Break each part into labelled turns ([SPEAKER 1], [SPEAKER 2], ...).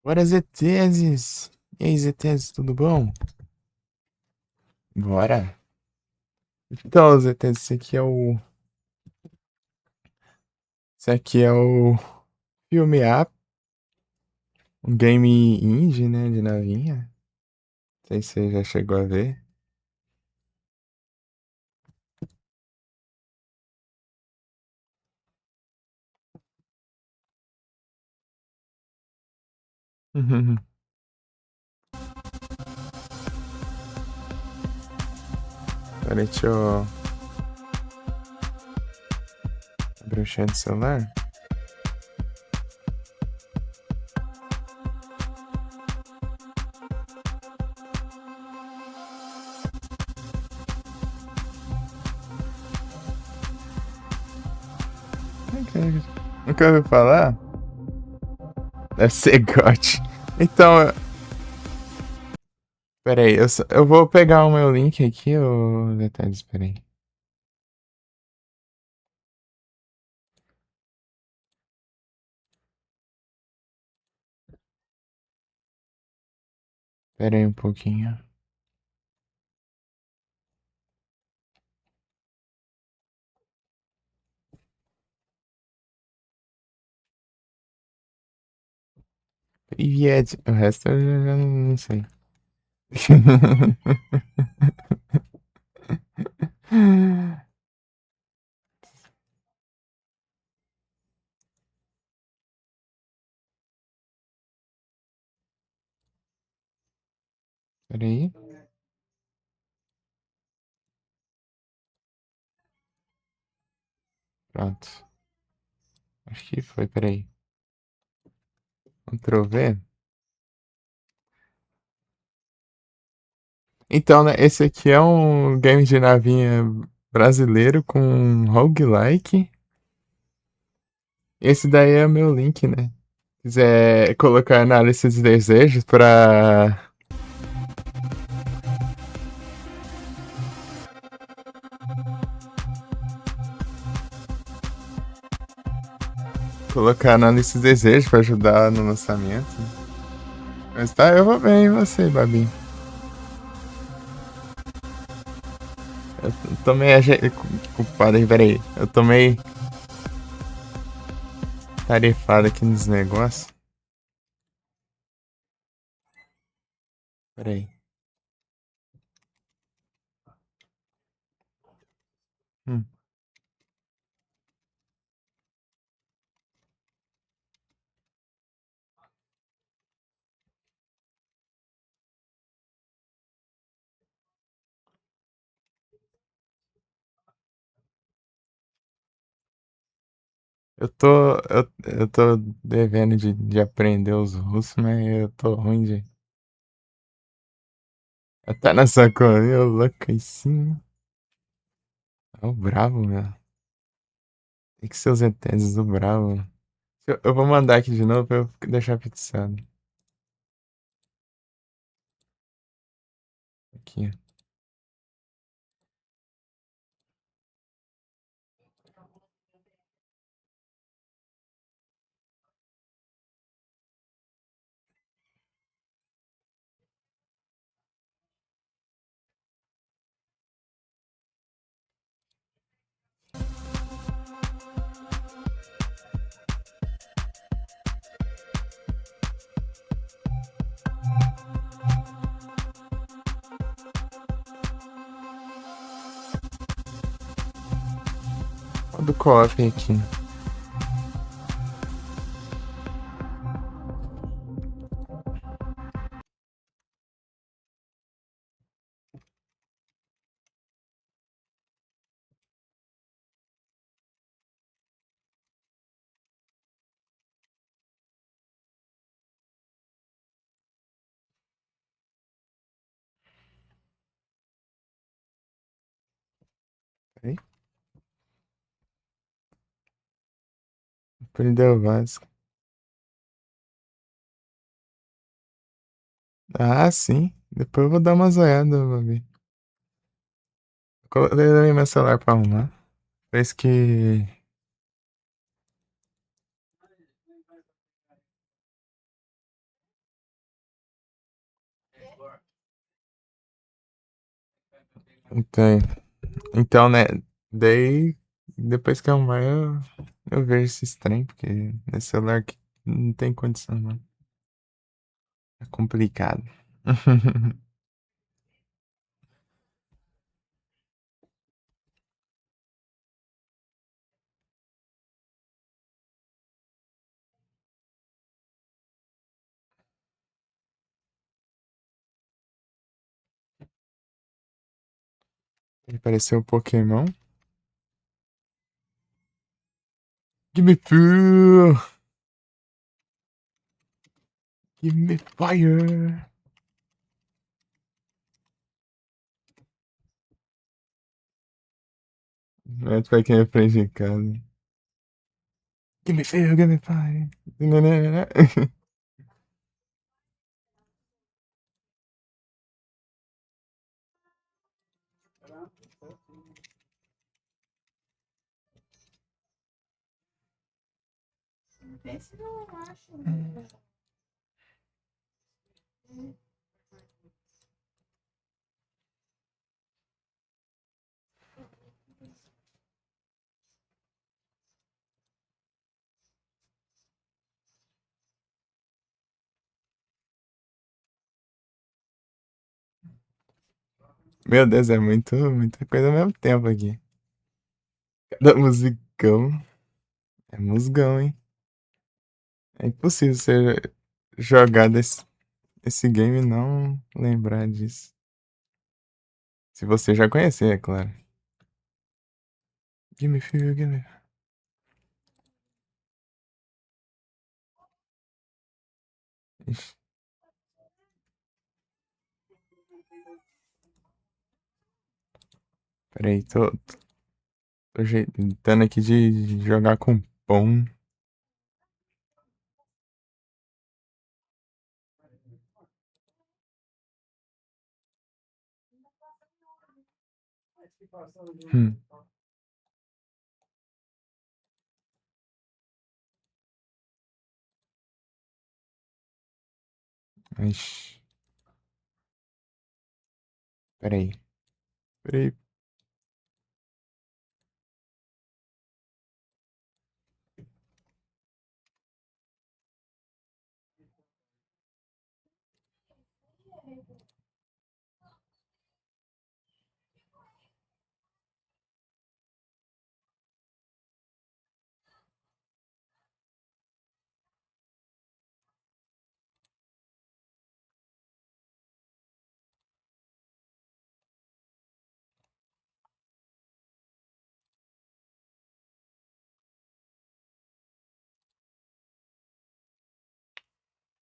[SPEAKER 1] Bora, Zeteses! E aí, Zeteses, tudo bom? Bora! Então, Zeteses, esse aqui é o Filme Up, um game indie, né, de navinha. Não sei se você já chegou a ver. Peraí, deixa eu abrir o chat do celular. Nunca ouviu falar? Deve ser GOT. Então, peraí, eu vou pegar o meu link aqui, ô Zeteses, peraí. Peraí um pouquinho. E o resto eu já não sei. Peraí. Pronto. Acho que foi, peraí. Ctrl V. Então, né, esse aqui é um game de navinha brasileiro com roguelike. Esse daí é o meu link, né? Se quiser colocar na lista de desejos pra colocar na lista de desejos pra ajudar no lançamento. Mas tá, eu vou bem, e você, Babi? Eu tô meio culpado aí, peraí. Eu tô meio tarefado aqui nos negócios. Peraí. Hum. Eu tô devendo de aprender os russos, mas eu tô ruim de. Tá na sacolinha, louco em cima. É o bravo, meu. Tem que ser os ETs do bravo. Eu vou mandar aqui de novo pra eu deixar fixado. aqui. Ó, do co-op aqui. Peraí. Perdeu o Vasco. Ah, sim. Depois eu vou dar uma zoiada, vou ver. Coloquei meu celular pra arrumar. Parece que. Então, então, né? Daí, depois que eu arrumar, eu vejo esse trem, porque esse celular aqui não tem condição, não. É complicado. Ele pareceu um Pokémon. Give me fuel! Give me fire! É pra quem é prejudicado. Give me fuel, give me fire! Meu Deus, é muita coisa ao mesmo tempo aqui. Cada musicão. É musgão, hein? É impossível você jogar esse game e não lembrar disso. Se você já conhecer, é claro. Give me fuel, give me. Ixi, peraí, tô ajeitando aqui de jogar com pão. Hum, ixi, peraí. Peraí.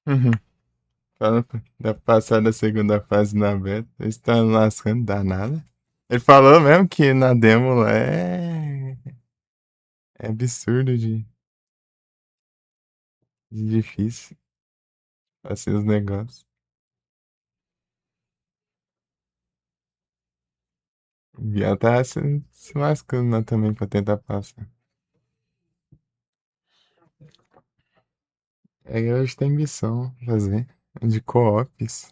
[SPEAKER 1] Uhum. Fala da passada da segunda fase na beta. Eles estão lascando danada. Ele falou mesmo que na demo lá é absurdo de difícil. Assim os negócios. O Biel tá se lascando lá também pra tentar passar. É, hoje tem missão pra fazer. De co-ops.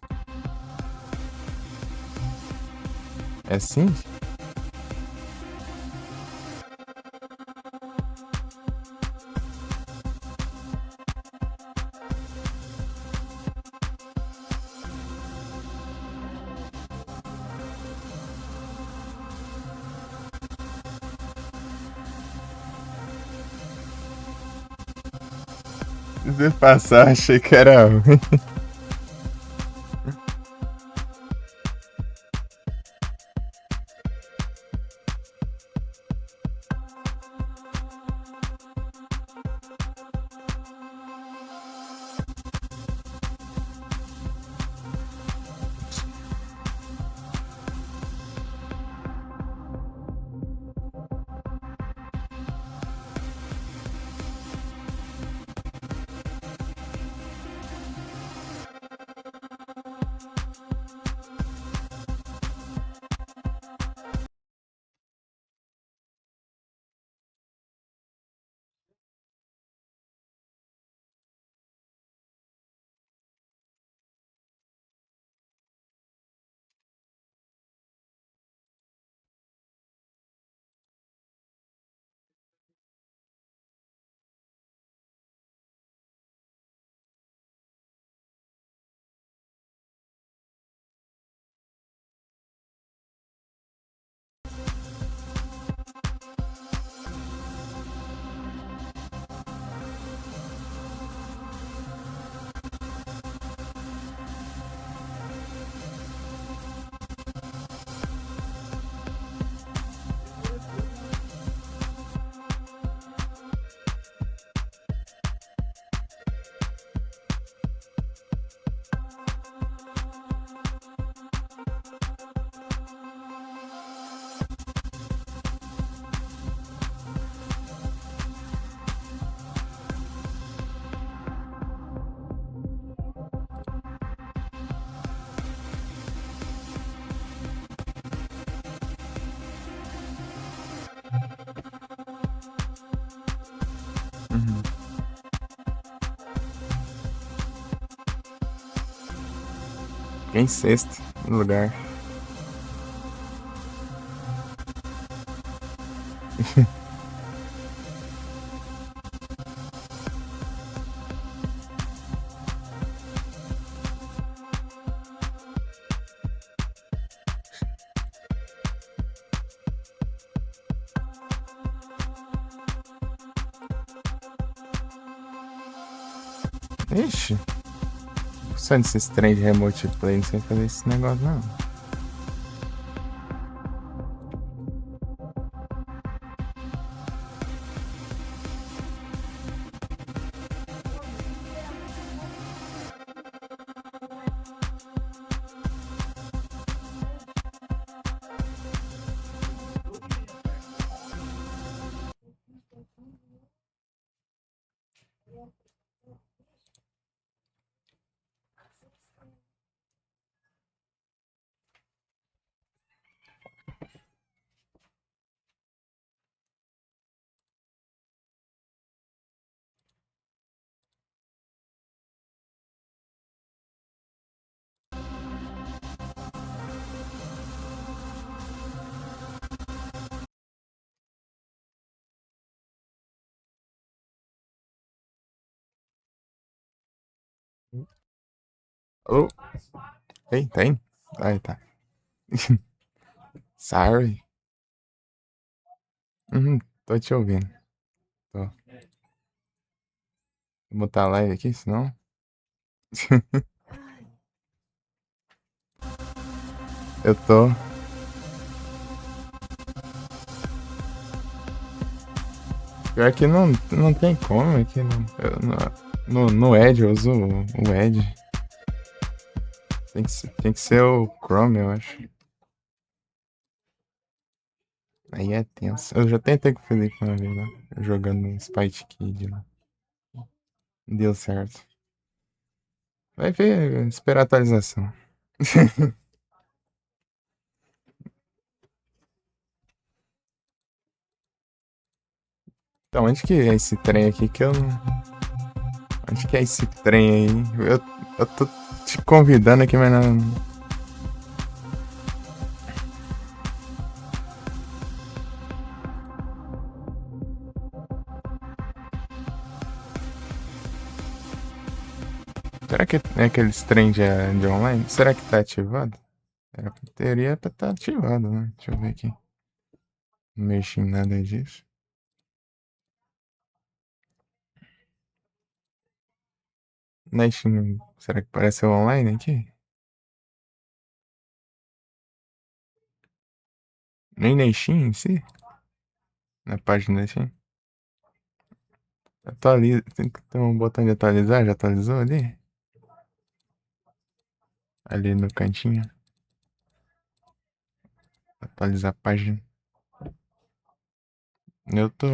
[SPEAKER 1] É assim? De passar, achei que era ruim. Uhum. Fiquei em sexto lugar. Ixi, só nesses trem de remote play, não sei fazer esse negócio não. Alô? Tem? Aí tá. Sorry. Uhum, tô te ouvindo. Tô. Vou botar a live aqui, senão. Eu tô. Pior que não tem como aqui. No Edge, eu uso o Edge. Tem que ser o Chrome, eu acho. Aí é tenso. Eu já tentei com o Felipe uma vez lá, jogando Spite Kid lá. Deu certo. Vai ver, esperar a atualização. Então, onde que é esse trem aqui que eu não. Onde que é esse trem aí? Eu tô te convidando aqui, mas não. Será que é aqueles trem de online? Será que tá ativado? Teria pra estar ativado, né? Deixa eu ver aqui. Não mexi em nada disso. Na Steam, será que apareceu online aqui? Nem na Steam em si? Na página da Steam? Atualiza. Tem que ter um botão de atualizar. Já atualizou ali? Ali no cantinho. Atualizar a página. Eu tô.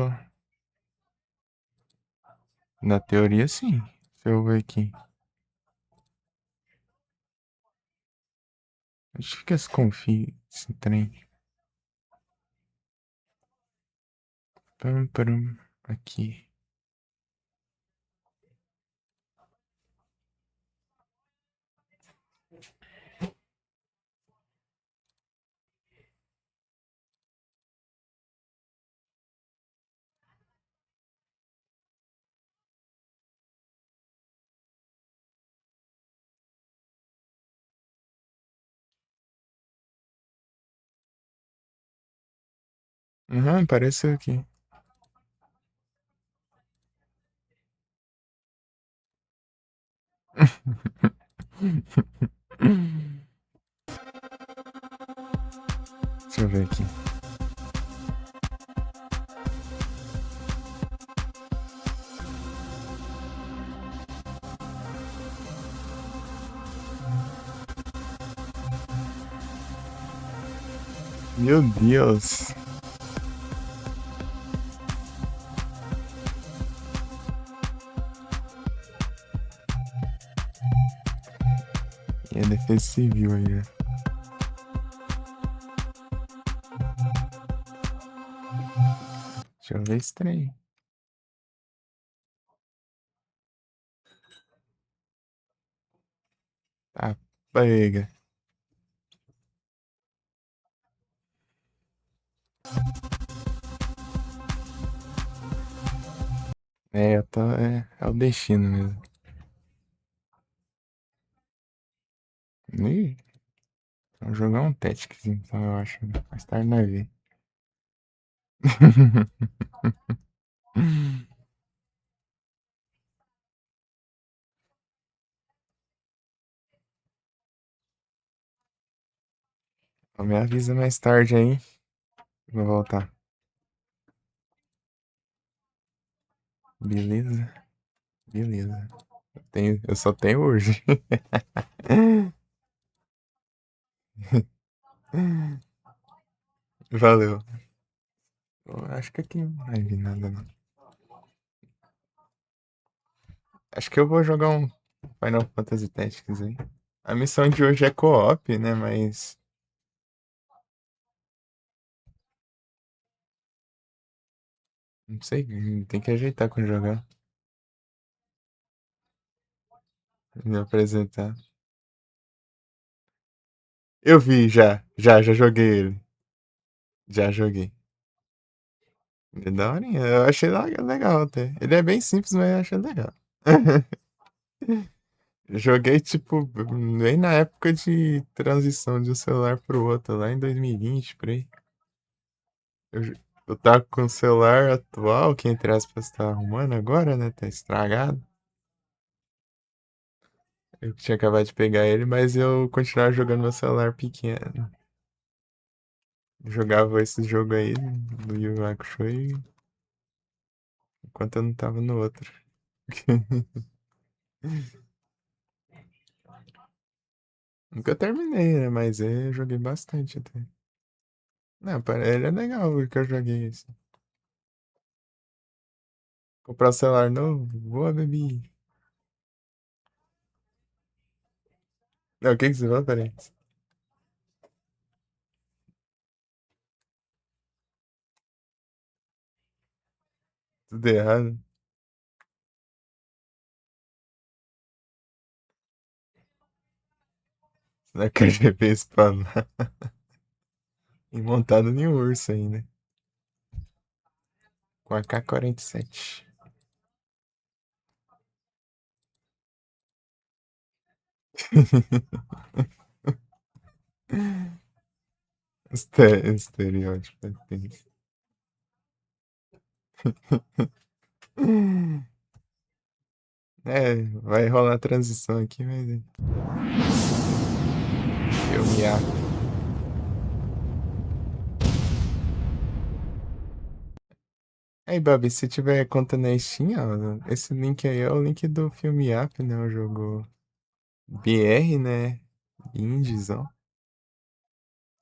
[SPEAKER 1] Na teoria, sim. Se eu ver aqui. Acho que confia esse trem. Pam, param. Aqui. Uhum, apareceu aqui. Deixa eu ver aqui. Meu Deus. E a defesa civil aí, né? Deixa eu ver esse trem. Tá, pega. É, eu tô. É o destino mesmo. Ih, vamos jogar um Tactics, então eu acho. Né? Mais tarde nós vê. Me avisa mais tarde aí. Vou voltar. Beleza? Beleza. Eu só tenho hoje. Valeu. Eu acho que aqui não vai vir nada, não. Acho que eu vou jogar um Final Fantasy Tactics aí. A missão de hoje é co-op, né? Mas. Não sei, tem que ajeitar quando jogar. Me apresentar. Eu vi já joguei ele. Já joguei. É daorinha, eu achei legal até. Ele é bem simples, mas eu achei legal. Joguei, tipo, bem na época de transição de um celular pro outro, lá em 2020, por aí. Eu, eu tava com o celular atual, que entre aspas tá arrumando agora, né? Tá estragado. Eu tinha acabado de pegar ele, mas eu continuava jogando meu celular pequeno. Jogava esse jogo aí do Yu Yu Hakusho enquanto eu não tava no outro. Nunca terminei, né? Mas eu joguei bastante até. Não, ele é legal o que eu joguei assim. Comprar um celular novo? Boa, bebi. Não, o que que você falou? Peraí. Tudo errado. Na KGB espanar. E montado em um urso ainda. Com a K-47. Estereótipo. É, vai rolar a transição aqui, mas. Filme A. Aí, Babi, se tiver conta na Steam, ó, esse link aí é o link do filme Up, né? O jogo BR, né? Indies, ó.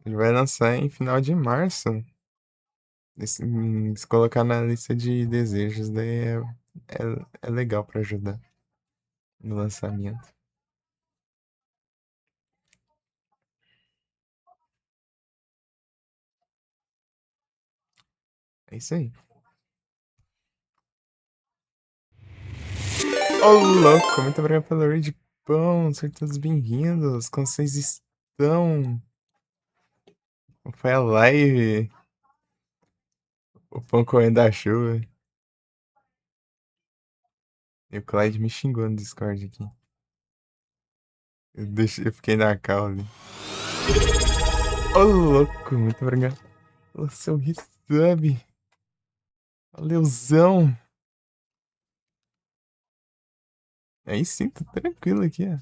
[SPEAKER 1] Ele vai lançar em final de março. Se colocar na lista de desejos, daí é legal pra ajudar no lançamento. É isso aí. Ô, louco! Muito obrigado pelo raid pão. Sejam todos bem-vindos. Como vocês estão? Foi a live. O pão correndo da chuva. E o Clyde me xingou no Discord aqui. Eu fiquei na cal ali. Ô, louco! Muito obrigado pelo seu resub. Valeuzão! Aí sim, tô tranquilo aqui, ó.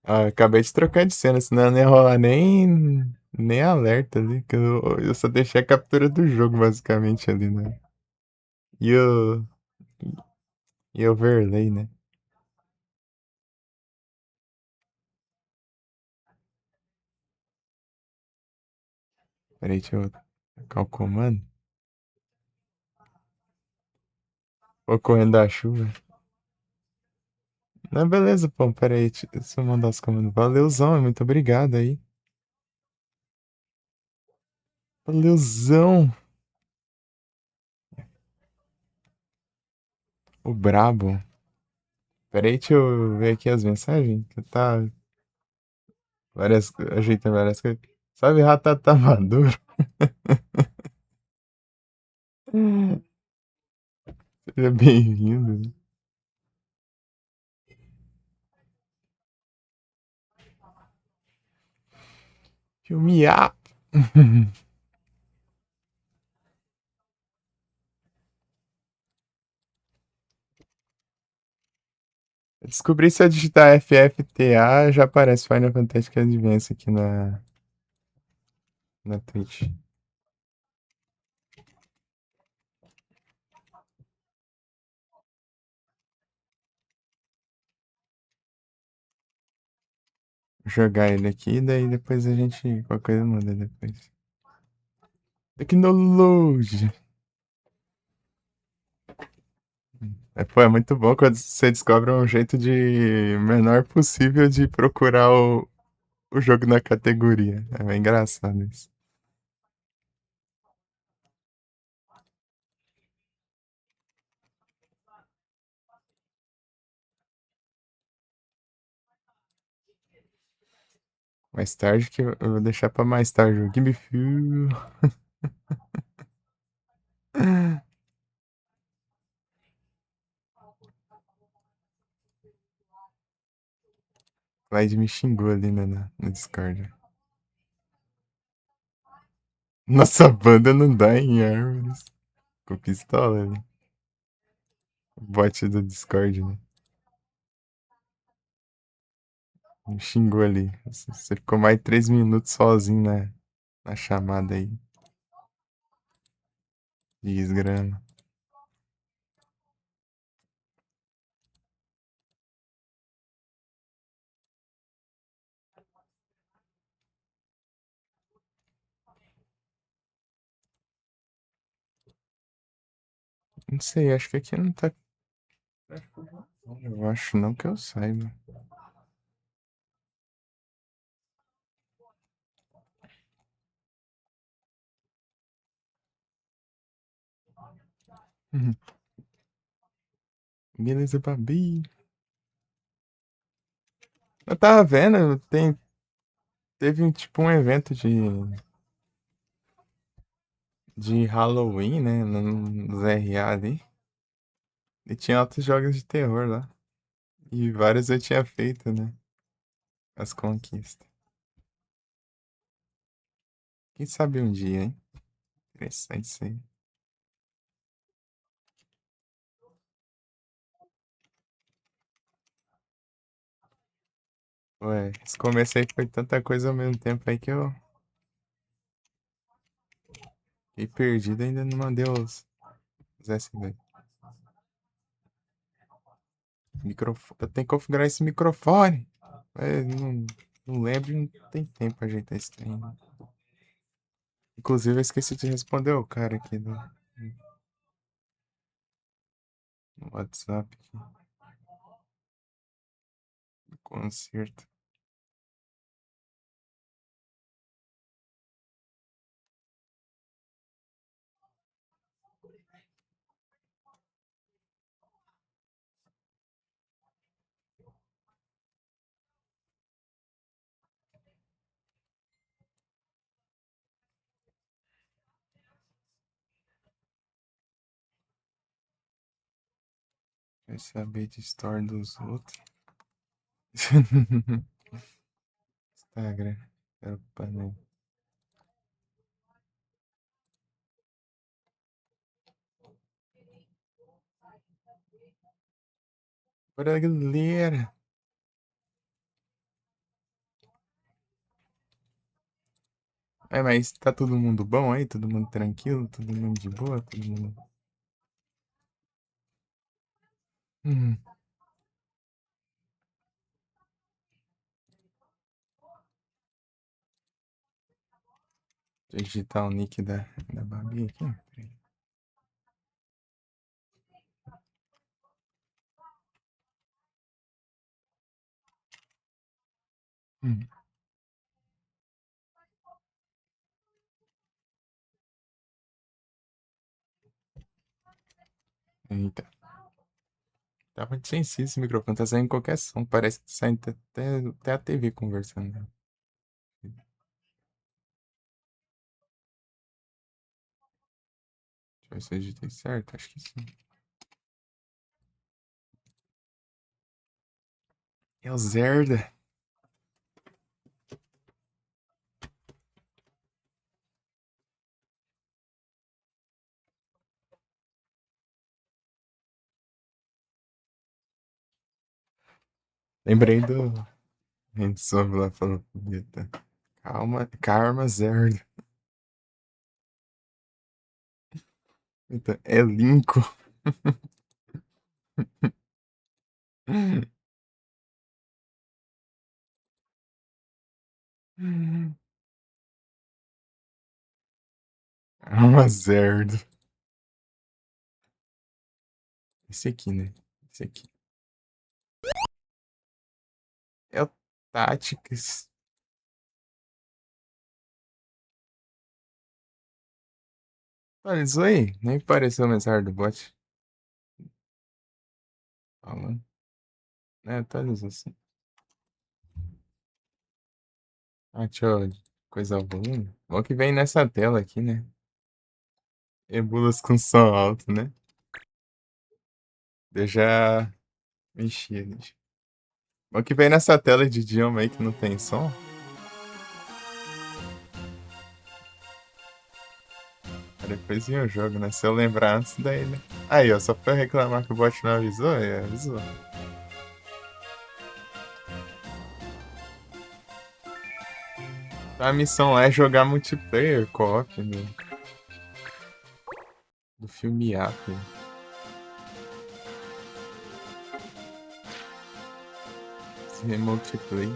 [SPEAKER 1] Ah, acabei de trocar de cena, senão não ia rolar nem alerta ali, que eu só deixei a captura do jogo, basicamente, ali, né? E o, e o overlay, né? Peraí, deixa eu trocar o comando. Vou correndo da chuva. Não, beleza, pô, peraí, deixa eu mandar os comandos. Valeuzão, muito obrigado aí. Valeuzão, o brabo. Peraí, deixa eu ver aqui as mensagens, que tá ajeitando várias coisas. Salve, Ratata Maduro. Seja bem-vindo. Filme A. Eu descobri se eu digitar FFTA, já aparece Final Fantasy Advance aqui na Twitch. Vou jogar ele aqui, daí depois a gente. Qualquer coisa manda depois. Tecnologia. É, pô, é muito bom quando você descobre um jeito de menor possível de procurar o jogo na categoria. É bem engraçado isso. Mais tarde que eu vou deixar pra mais tarde o Give Me Fuel. Clyde me xingou ali no Discord. Nossa banda não dá em árvores. Com pistola ali. O bot do Discord, né? Me xingou ali. Você ficou mais 3 minutos sozinho na chamada aí. Desgrama. Não sei, acho que aqui não tá. Eu acho não que eu saiba. Uhum. Beleza, Babi. Eu tava vendo, teve tipo um evento de Halloween, né? Nos RA ali. E tinha outros jogos de terror lá. E vários eu tinha feito, né? As conquistas. Quem sabe um dia, hein? Interessante isso aí. Ué, esse começo aí foi tanta coisa ao mesmo tempo aí que eu fiquei perdido e ainda não mandei os SD. Eu tenho que configurar esse microfone. Não lembro e não tem tempo pra ajeitar esse trem, né? Inclusive, eu esqueci de responder o cara aqui no WhatsApp, aqui, do concerto. Vai saber de história dos outros. Instagram. Opa, né? Bora, galera. É, mas tá todo mundo bom aí? Todo mundo tranquilo? Todo mundo de boa? Todo mundo. Hum, deixa eu digitar o nick da Babi aqui. Peraí. Hum, eita. Tá muito sensível esse microfone. Tá saindo qualquer som. Parece que tá saindo até a TV conversando, né? Deixa eu ver se eu digitei certo. Acho que sim. É o Zerda. Lembrei do. A gente soube lá falando. Eita. Calma, Karma Zerda. Eita, é Linko. Karma Zerda. Esse aqui, né? Esse aqui. É o Táticas. Olha isso aí. Nem pareceu a mensagem do bot. Falando. É, atualizou assim. Ah, deixa eu coisar o volume. Bom que vem nessa tela aqui, né? Ebulas com som alto, né? Eu já mexi ali. Bom que vem nessa tela de idioma aí que não tem som. Aí depois vinha o jogo, né? Se eu lembrar antes daí, né? Aí, ó, só pra eu reclamar que o bot não avisou, avisou. A missão lá é jogar multiplayer, co-op, do filme Up. Esse multiplayer.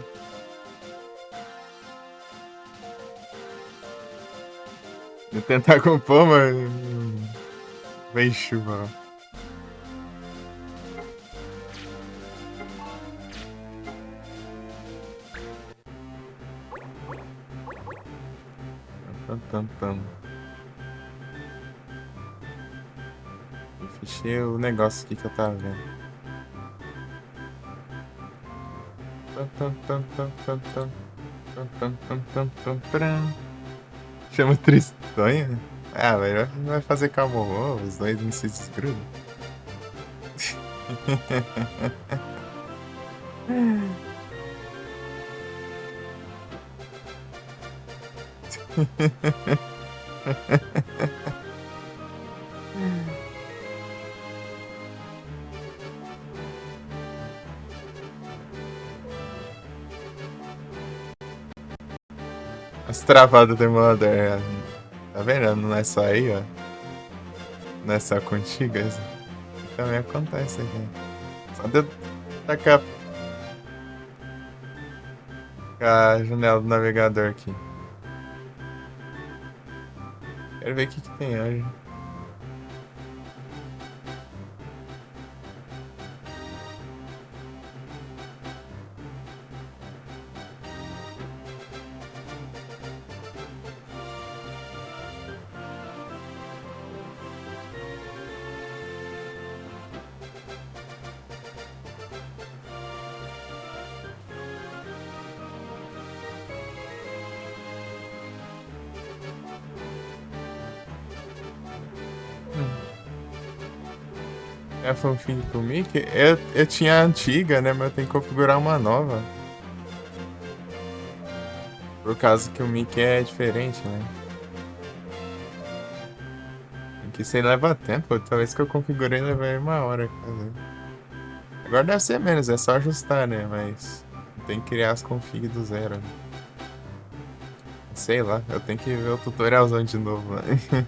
[SPEAKER 1] Vou tentar compor, mas. Vem chuva. Tam, tam, tam. Fechei o negócio aqui que eu tava vendo. Tum, tum, tum, tum, tum, tum, tum, tum, tum, tum, pram. Chama Tristonha? Ah, velho, vai fazer Camorro, os dois não se desgrudam. As travadas do emulador, tá vendo? Não é só aí, ó. Não é só contigo, isso também acontece aqui. Só de eu tacar a janela do navegador aqui. Quero ver o que tem hoje. É a fanfic pro Mickey? Eu tinha a antiga, né? Mas eu tenho que configurar uma nova. Por causa que o Mickey é diferente, né? Que isso aí leva tempo. Outra vez que eu configurei, levei 1 hora pra fazer. Agora deve ser menos, é só ajustar, né? Mas tem que criar as config do zero. Né? Sei lá, eu tenho que ver o tutorialzão de novo. Né?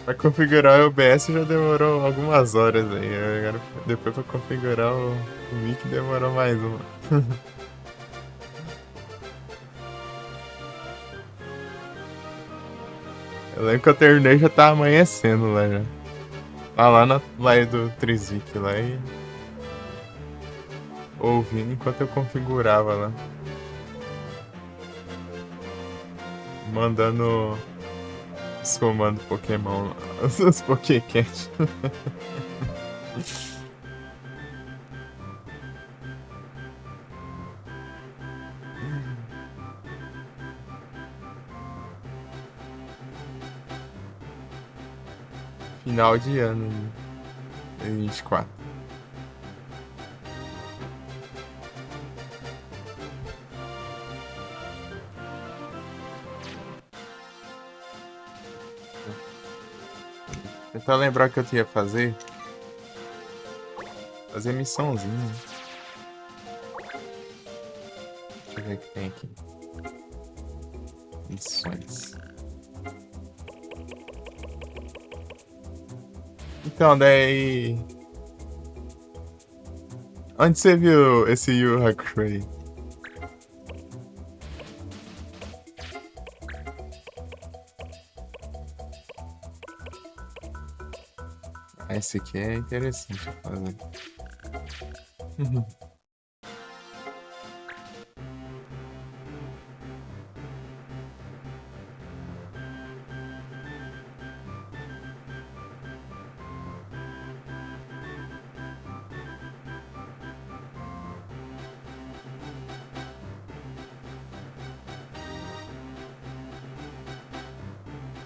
[SPEAKER 1] Pra configurar o OBS já demorou algumas horas aí. Agora, depois pra configurar o Mic demorou mais uma. Eu lembro que eu terminei e já tava amanhecendo lá já. Lá na live do Trizic lá e. Ouvindo enquanto eu configurava lá. Mandando os comandos Pokémon, os Pokécat. Final de ano, 24. Tentar lembrar o que eu tinha que fazer. Fazer missãozinha. Deixa eu ver o que tem aqui. Missões. Então, daí. Onde você viu esse Yu Hakusho? Esse aqui é interessante fazer.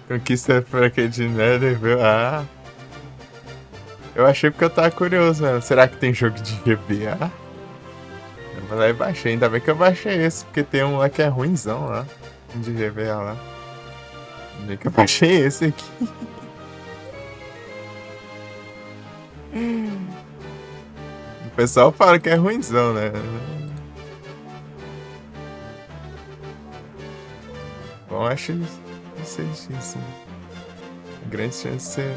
[SPEAKER 1] Conquista fraca de Nether, viu? Ah. Eu achei porque eu tava curioso, mano. Será que tem jogo de GBA? Eu vou lá e baixei. Ainda bem que eu baixei esse, porque tem um lá que é ruimzão lá. Um de GBA lá. Ainda bem que eu baixei esse aqui. O pessoal fala que é ruimzão, né? Bom, acho que ser difícil. Grande chance de ser.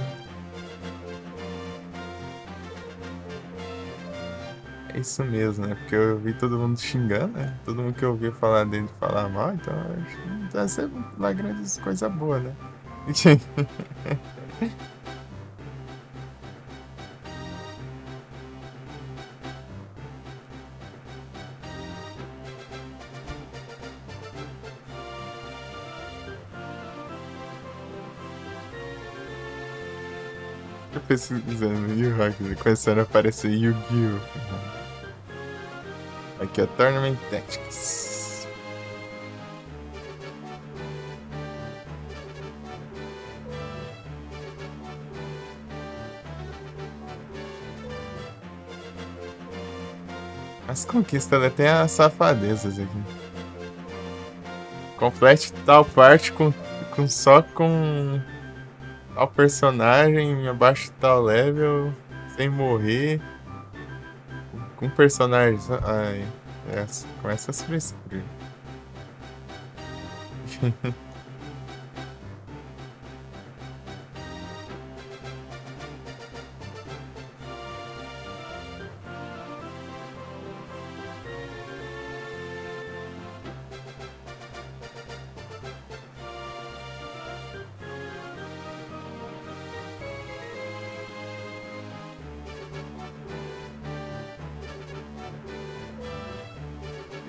[SPEAKER 1] É isso mesmo, né? Porque eu vi todo mundo xingando, né? Todo mundo que eu ouvi falar dele falar mal, então eu acho que deve ser uma grande coisa boa, né? Eu pesquisando Yu-Gi-Oh! Começando a aparecer Yu-Gi-Oh! Aqui é Tournament Tactics. As conquistas, né? Tem as safadezas aqui. Complete tal parte só com tal personagem abaixo de tal level, sem morrer. Com personagens. Ai, começa a se frescura.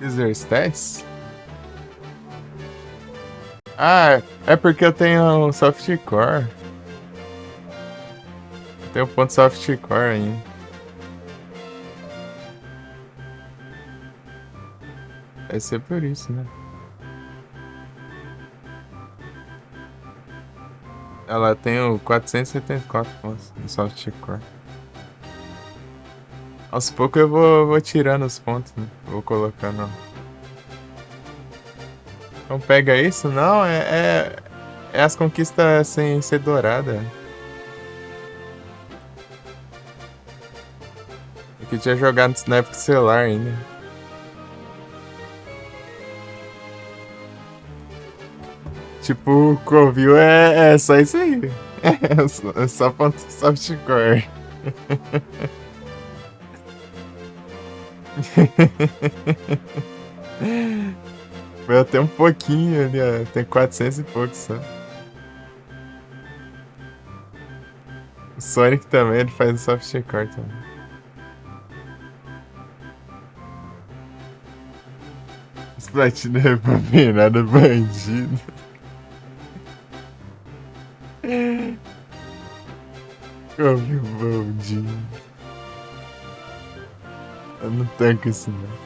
[SPEAKER 1] User stats? Ah, é porque eu tenho softcore. Eu tenho ponto softcore ainda. Deve ser por isso, né? Ela tem o 474 pontos no softcore. Aos poucos eu vou tirando os pontos, né? Vou colocando. Então pega isso? Não, é as conquistas sem ser dourada. É que eu tinha jogado na época do celular ainda. Tipo, o Covil é só isso aí. É só ponto softcore. Eu tenho um pouquinho ali, ó. Tem 400 e poucos só. O Sonic também, ele faz o softcore também. Splatina rebobinada, bandido. Covil bandido. Eu não tanco isso não.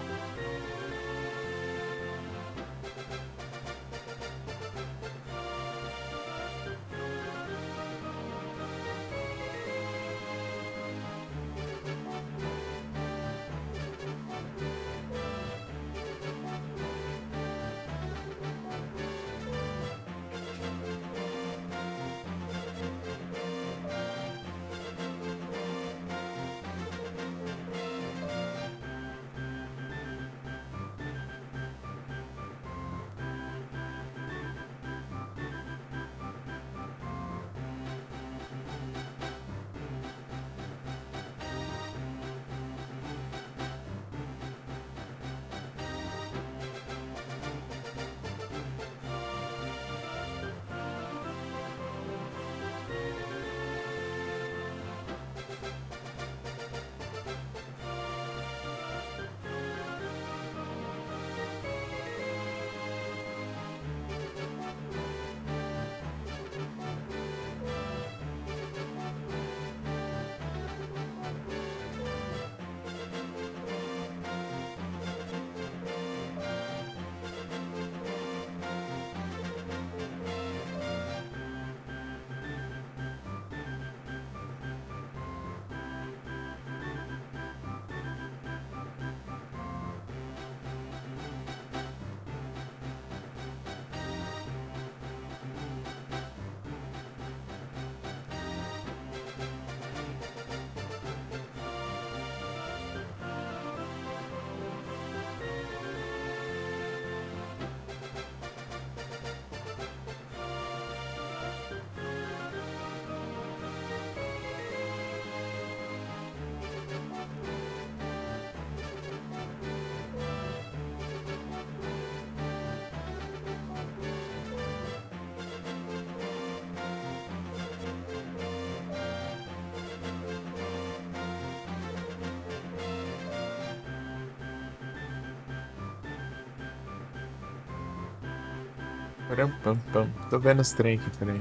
[SPEAKER 1] Param, pam, pam. Tô vendo os trem aqui, peraí.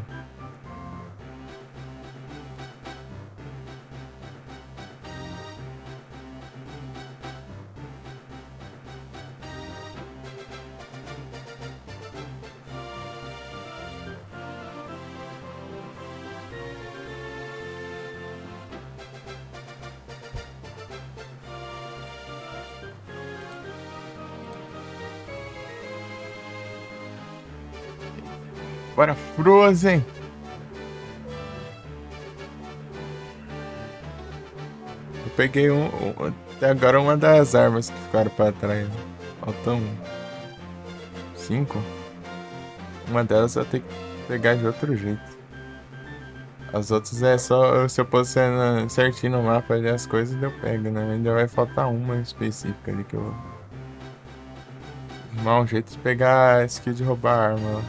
[SPEAKER 1] Bora, Frozen! Eu peguei até agora uma das armas que ficaram pra trás. Faltam 5. Uma delas eu tenho que pegar de outro jeito. As outras é só se eu posicionar certinho no mapa ali as coisas eu pego, né? Ainda vai faltar uma específica ali que eu vou arrumar um jeito de pegar a skill de roubar a arma lá.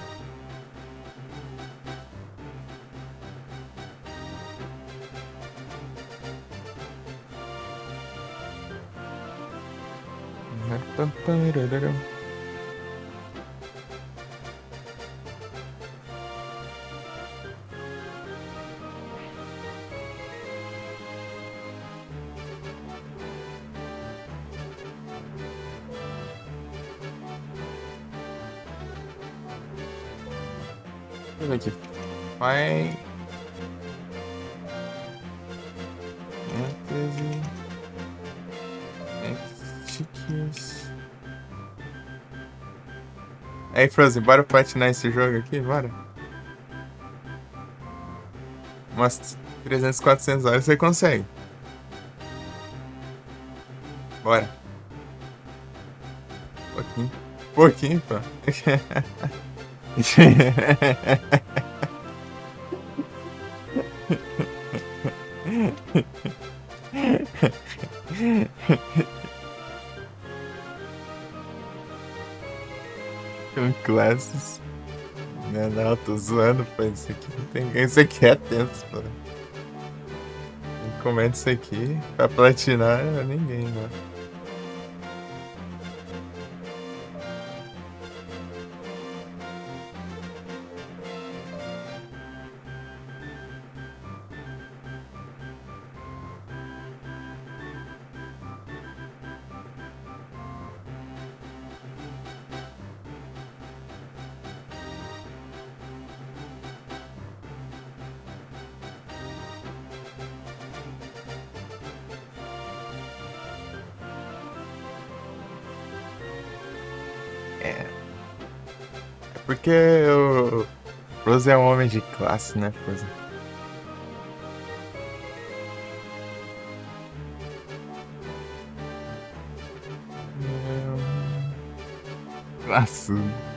[SPEAKER 1] Deixa eu ver aqui. Vai. Aí, Frozen, bora platinar esse jogo aqui? Bora. Umas 300, 400 horas você consegue. Bora. Pouquinho. Pouquinho, pô. Com classes. Não, tô zoando, pô. Isso aqui não tem. Isso aqui é tenso, pô. Encomenda isso aqui pra platinar ninguém, mano. É. Porque o Rose é um homem de classe, né, Rose? Classudo.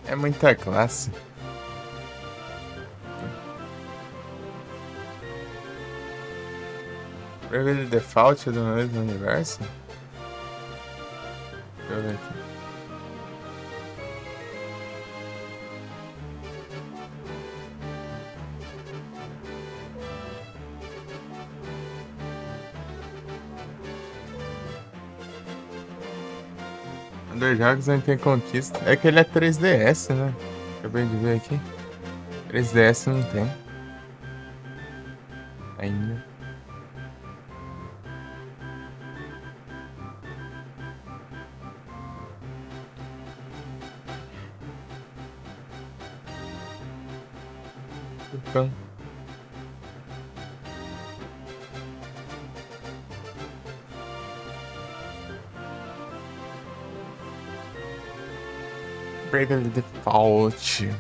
[SPEAKER 1] É muita classe. Bravely Default do mesmo universo? Deixa eu ver aqui. Dois jogos não tem conquista. É que ele é 3DS, né? Acabei de ver aqui. 3DS não tem. Ainda. Então. Bravely Default.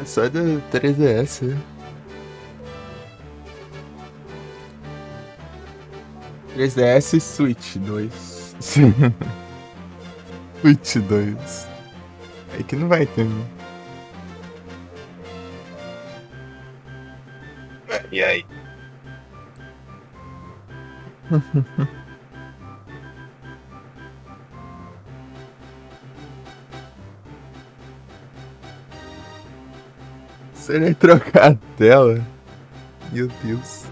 [SPEAKER 1] É só do 3DS, né? 3DS e Switch 2. Switch 2. É que não vai ter, né? E aí? Se ele trocar a tela. Meu Deus.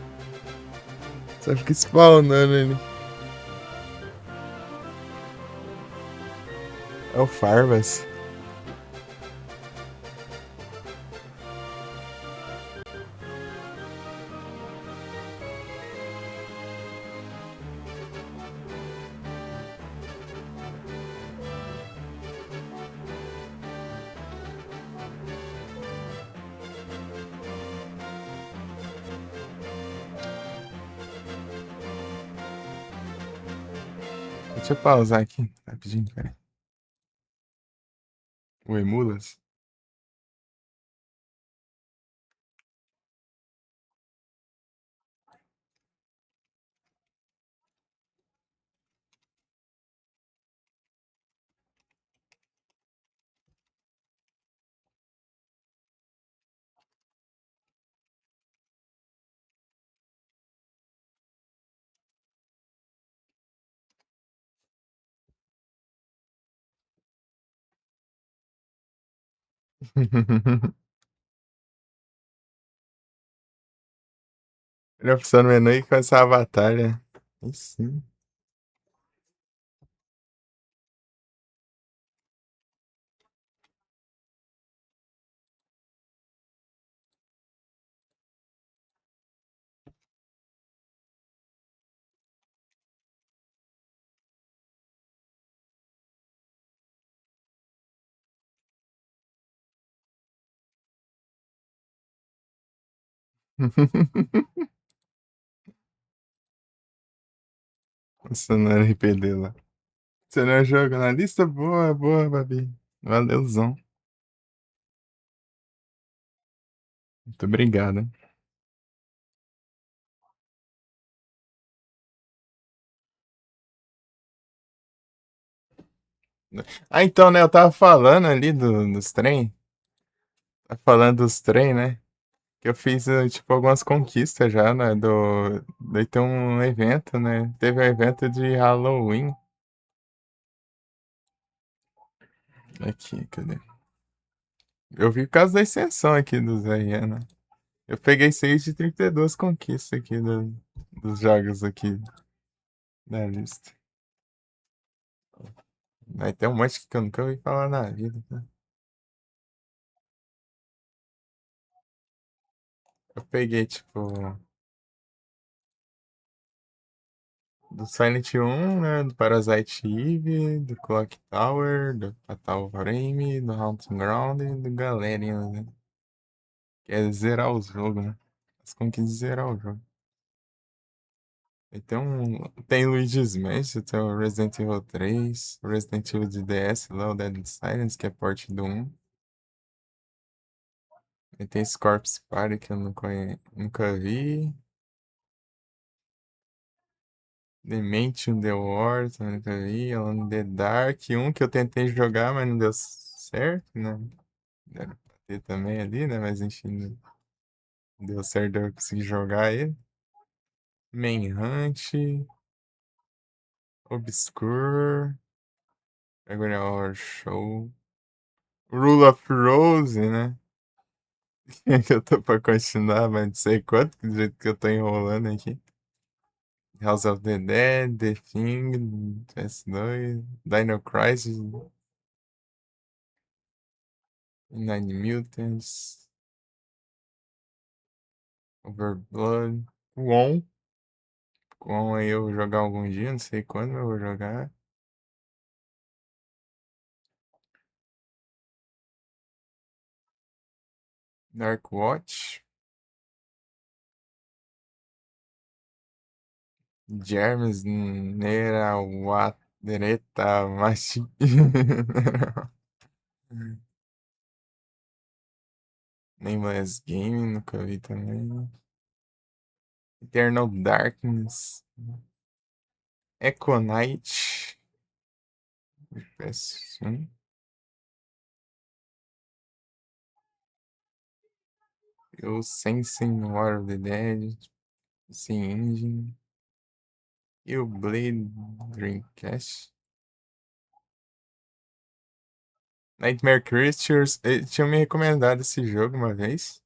[SPEAKER 1] Só fica spawnando ele. É o Farvas. Deixa eu pausar aqui, rapidinho, peraí. O Emulas. Ele opção no menu e começar a batalha. Aí sim. Nossa, não era RPD lá. Você não joga na lista? Boa, boa, Babi. Valeuzão. Muito obrigado. Ah, então, né? Eu tava falando ali dos trem. Tá falando dos trem, né? Que eu fiz, tipo, algumas conquistas já, né? Daí tem um evento, né? Teve um evento de Halloween. Aqui, cadê? Eu vi por causa da extensão aqui do Zé, né? Eu peguei 6 de 32 conquistas aqui dos jogos aqui da lista. Aí tem um monte que eu nunca ouvi falar na vida, tá? Eu peguei, tipo, do Silent 1, né? Do Parasite Eve, do Clock Tower, do Fatal Frame, do Haunting Ground e do Galerian, né? Que é zerar o jogo, né? As conquistas de zerar o jogo. E tem Luigi's Mansion, tem o Resident Evil 3, o Resident Evil de DS lá, o Dead Silence, que é porte do 1. E tem esse Corpse Party que eu nunca vi. Dementium The War, também nunca vi. Alone in the Dark, um que eu tentei jogar, mas não deu certo, né? Era pra ter também ali, né? Mas enfim, não deu certo eu conseguir jogar ele. Manhunt, Obscure, Agora Horror Show, Rule of Rose, né? Que eu tô pra continuar, mas não sei quanto, do jeito que eu tô enrolando aqui. House of the Dead, The Thing, PS2, Dino Crisis, Nine Mutants, Overblood, WoW. WoW aí eu vou jogar algum dia, não sei quando eu vou jogar. Dark Watch, Germes, Nerawatereta, Machi... Nameless Game, nunca vi também. Eternal Darkness, Echo Knight, PS1. O Sensing War of the Dead, Sim Engine. E o Blade Dreamcast. Nightmare Creatures. Tinha me recomendado esse jogo uma vez.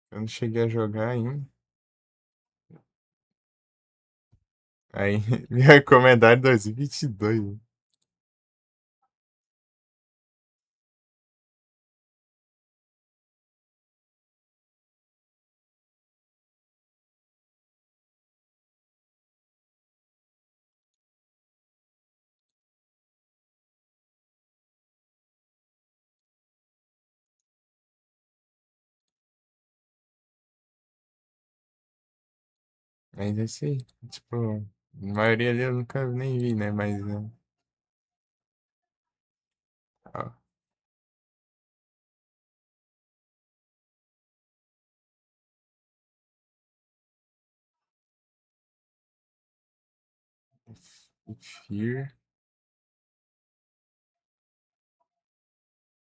[SPEAKER 1] Eu não cheguei a jogar ainda. Aí, me recomendaram em 2022. Mas é isso aí. Tipo, a maioria ali eu nunca nem vi, né? Mas, ó, Fear.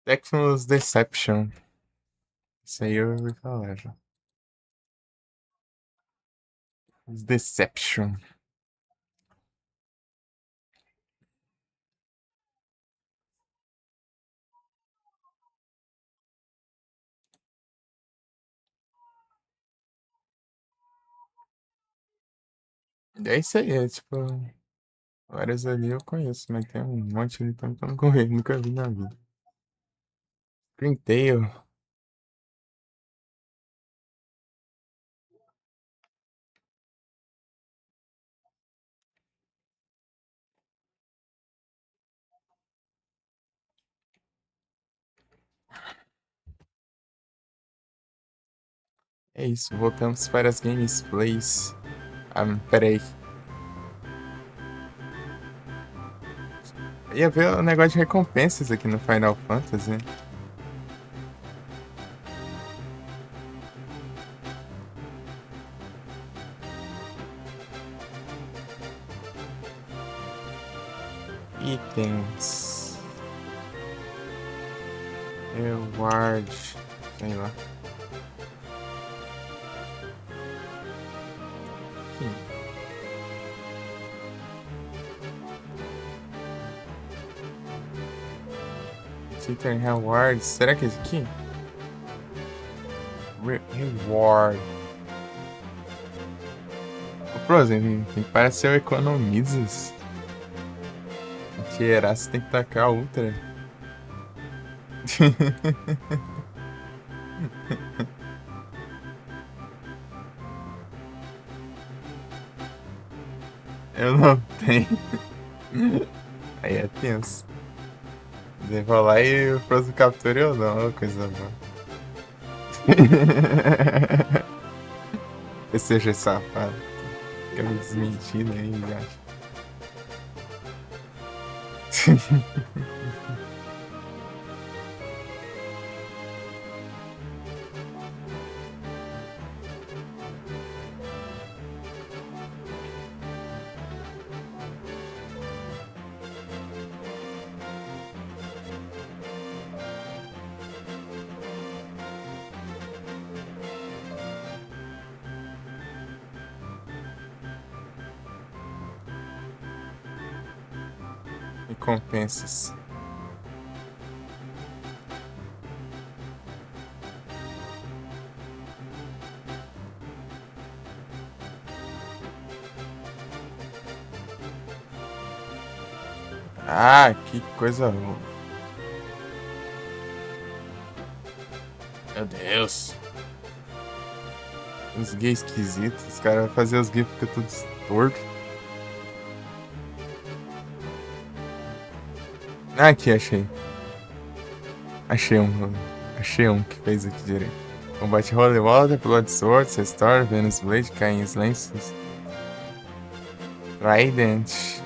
[SPEAKER 1] Tecnos Deception. Isso aí eu ouvi falar já. Deception. É isso aí, é tipo, vários ali eu conheço, mas tem um monte ali também que eu não conheço, nunca vi na vida. Green Tail. É isso, voltamos para as gameplays. Ah, peraí. Eu ia ver o negócio de recompensas aqui no Final Fantasy. Itens. Reward. Sei lá. Aqui. Item Rewards. Será que é esse aqui? Reward. Ô, Frozen, tem que parecer o Economizes. Tirar, você tem que tacar Ultra. Eu não tenho. Aí é tenso. Desenrolar e o Frozen captura eu não, ô, coisa boa. Esse seja safado. Fica me desmentindo aí, já. Recompensas. Ah, que coisa boa. Meu Deus. Os gays esquisitos. Os caras vão fazer os gays ficar tudo torto. Ah, aqui, achei. Achei um. Achei um que fez aqui direito. Combate Holy Water, Blood Sword, Restore, Venus Blade, Cain's Lances. Trident.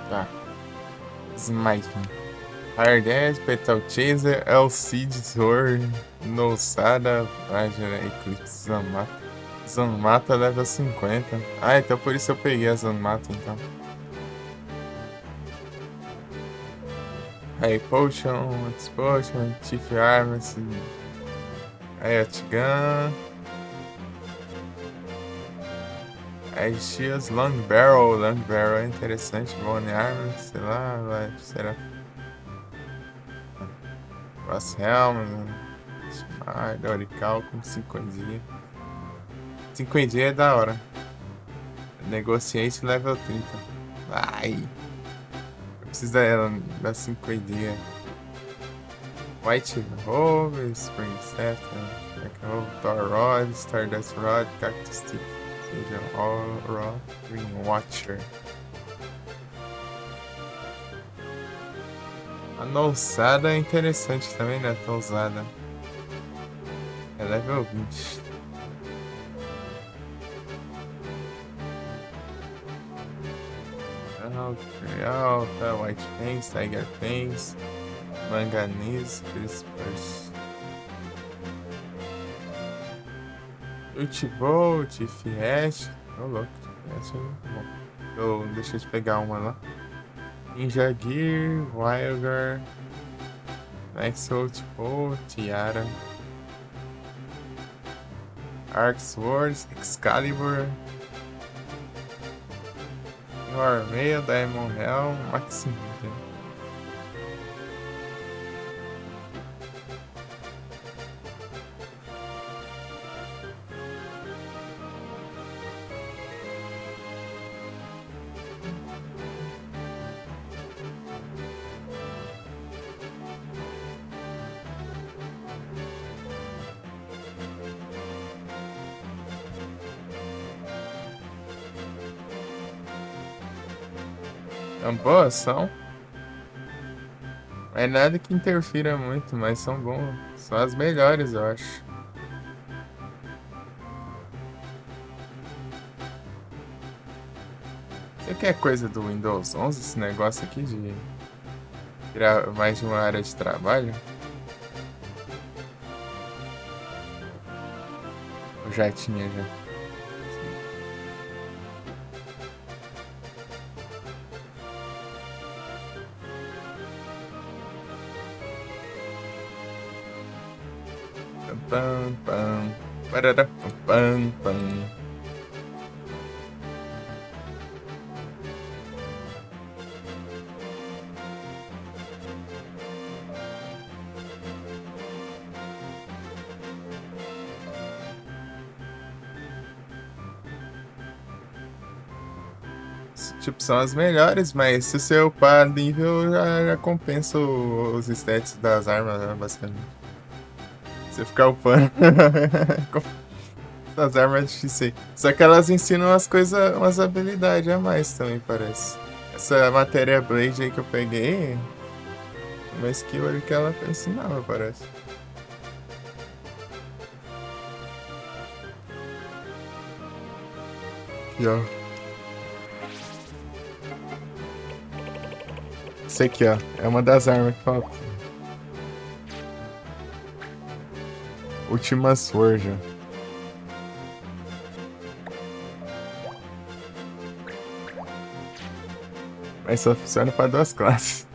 [SPEAKER 1] Tá. Smite. Fire Dance, Petal Chaser, Elcid Sword, Nousada, Vajra, Eclipse, Zanmata. Zanmata level 50. Ah, então por isso eu peguei a Zanmata, então. Aí, Potion, X-Potion, Chief Arms, Riot Gun. Aí, Shields, Long Barrel. Long Barrel é interessante. Bone Armor, sei lá, será? Cross Helm, Dorical com 5 dias. 5 dias é da hora. Negotiate level 30. Ai! Eu preciso da 5 dias. White Robe, Spring Staff, Thor Rod, Stardust Rod, Cactus Stick, seja All Raw, Green Watcher. A nousada é interessante também, né? Tão usada. É level 20. Alta, White Fangs, Tiger Fangs, Manganese, Crispers. Ultivolt, Fiat. Ô, louco, Fiat é muito bom. Deixa eu te pegar uma lá. Ninja Gear, Wilder, Maxolt, Tiara, Arc Swords, Excalibur, Armeia, Diamond Helm, Maximilian. Boas são. É nada que interfira muito, mas são bons. São as melhores, eu acho. Você quer coisa do Windows 11, esse negócio aqui de criar mais de uma área de trabalho? Eu já tinha, já. Pam, pam, parará, pam, pam. Tipo, são as melhores, mas se você upar nível, já compensa os stats das armas, né, basicamente. Você ficar upando. As armas é difícil aí. Só que elas ensinam as coisas, umas habilidades a mais também, parece. Essa matéria Blade aí que eu peguei, uma skill ali que ela ensinava, parece. Aqui, ó. Esse aqui, ó. É uma das armas que falta. Última Sword, ó. Mas só funciona pra 2 classes.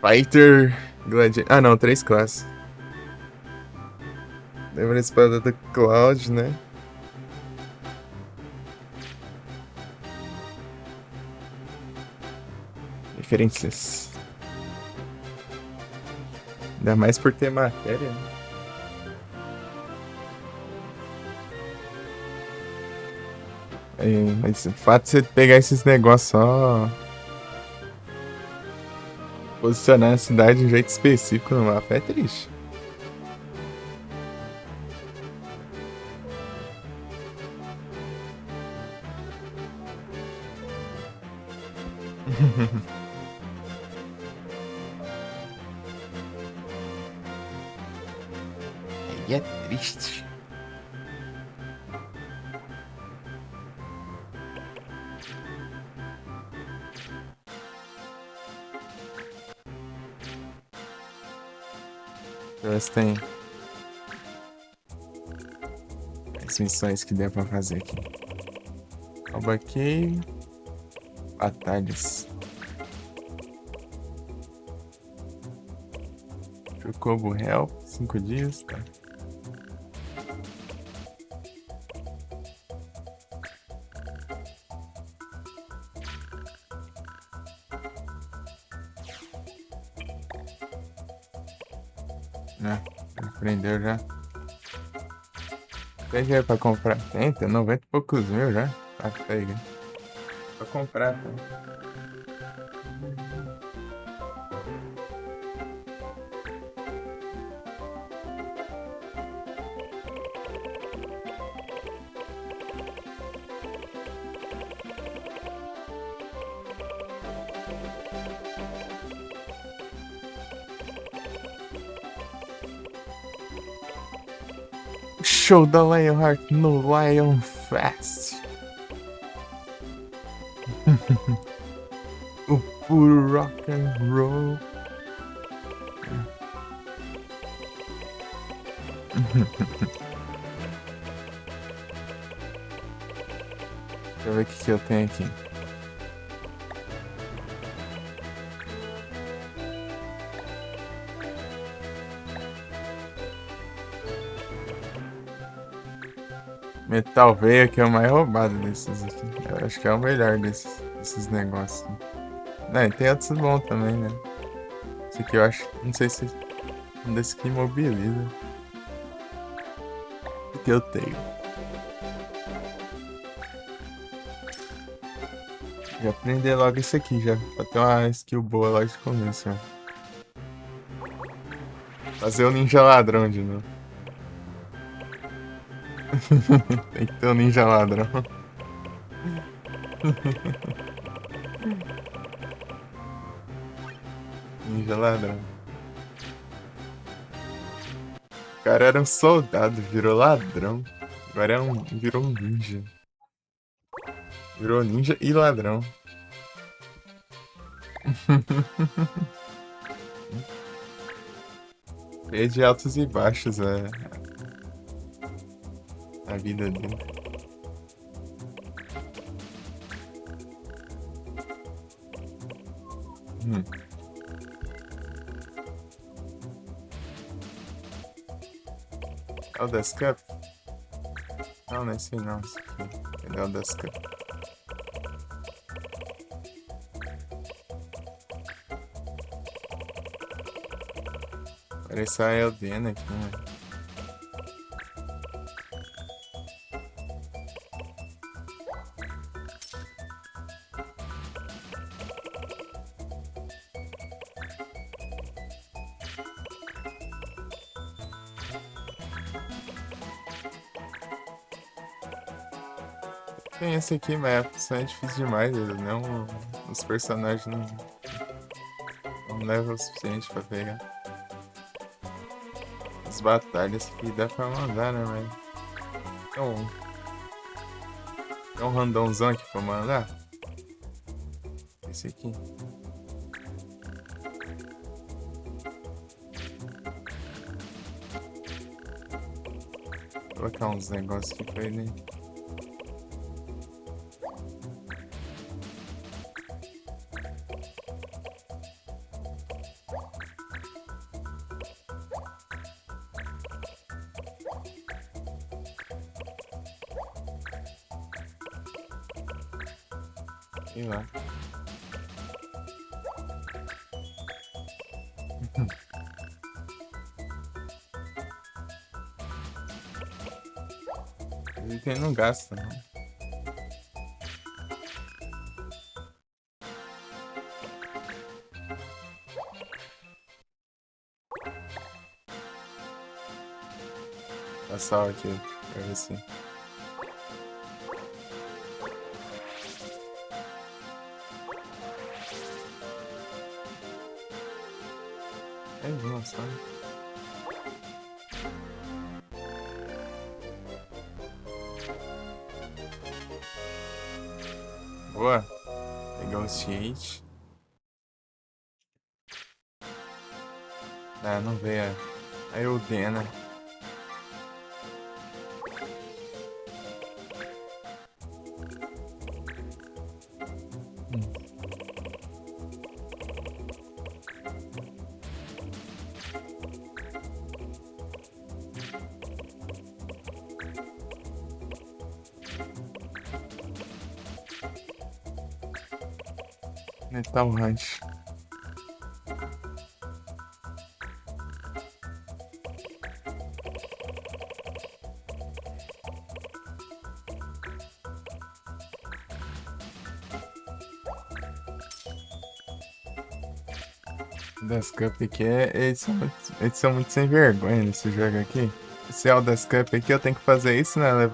[SPEAKER 1] Fighter, Gladiator. Ah, não, 3 classes. Lembra a espada do Cloud, né? Referências. Ainda mais por ter matéria, né? Mas o fato de você pegar esses negócios só. Posicionar a cidade de um jeito específico no mapa é triste. Aí é triste. Elas têm as missões que der pra fazer aqui. Alba Cave. Batalhas. Chocobo Help, 5 dias, tá. Né? Aprendeu já. Tem dinheiro pra comprar? Tem 90 e poucos mil já. Tá, pega. Pra comprar, tá? Show da Lionheart no Lion Fest. O puro rock and roll. Deixa eu ver o que eu tenho aqui. Metal Veia que é o mais roubado desses aqui. Eu acho que é o melhor desses negócios. Não, e tem outros bons também, né? Esse aqui eu acho. Não sei se um desse aqui imobiliza. O que eu tenho? Já aprender logo isso aqui já. Pra ter uma skill boa logo de começo, ó. Fazer o ninja ladrão de novo. Tem que ter o ninja ladrão. Ninja ladrão. O cara era um soldado, virou ladrão. Agora virou um ninja. Virou ninja e ladrão. É de altos e baixos a vida dele. Hum. É o das Cup? Não, não é esse não. Esse aqui. Ele é o das Cup. Parece a Eldena aqui, né? Tem esse aqui, mas é difícil demais. Ele não, os personagens não levam o suficiente pra pegar. As batalhas que dá pra mandar, né, velho? Tem um randomzão aqui pra mandar. Esse aqui. Vou colocar uns negócios aqui pra ele. Sei lá. Ele não gasta, não. Tá só aqui, pra ver se. É bom, sabe? Boa. Negotiate. Ah, não veio a Eudena. Metal Hunt. Das Cup aqui eles são muito sem vergonha nesse jogo aqui. Esse Aldas Cup aqui eu tenho que fazer isso, né?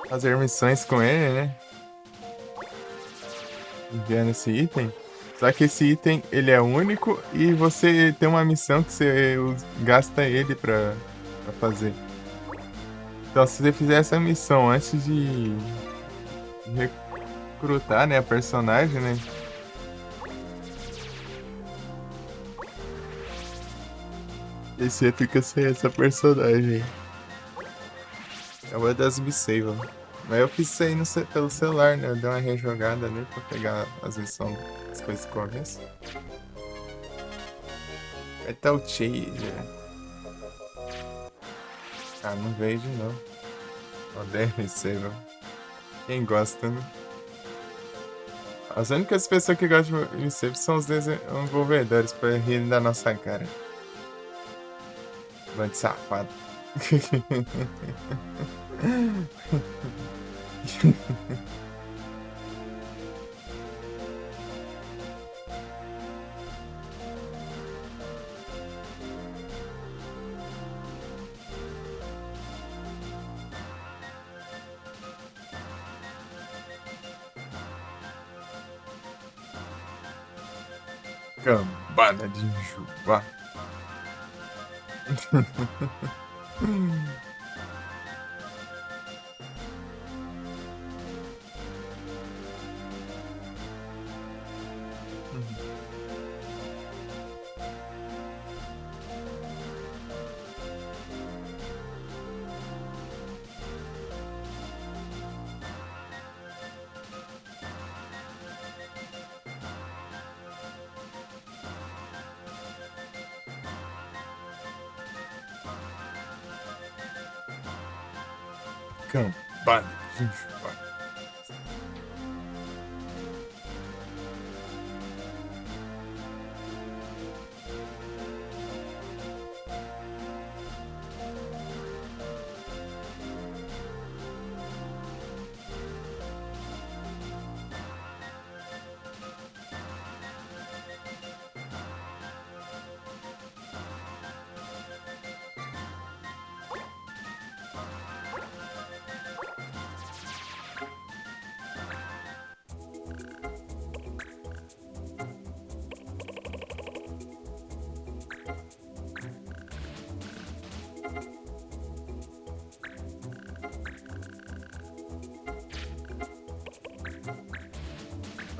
[SPEAKER 1] Fazer missões com ele, né? Enviando esse item. Só que esse item, ele é único e você tem uma missão que você gasta ele pra fazer. Então, se você fizer essa missão antes de recrutar, né, a personagem, né? E você fica sem essa personagem. É uma das Biseiva. Mas eu fiz isso aí pelo celular, né? Eu dei uma rejogada ali pra pegar as missões, as coisas do começo. Metal Chaser. Ah, não veio de novo. Odeio Biseiva. Quem gosta, né? As únicas pessoas que gostam de Biseiva são os desenvolvedores pra rirem da nossa cara. Bando de safado. Cambada de Juba. Cambada de Juba.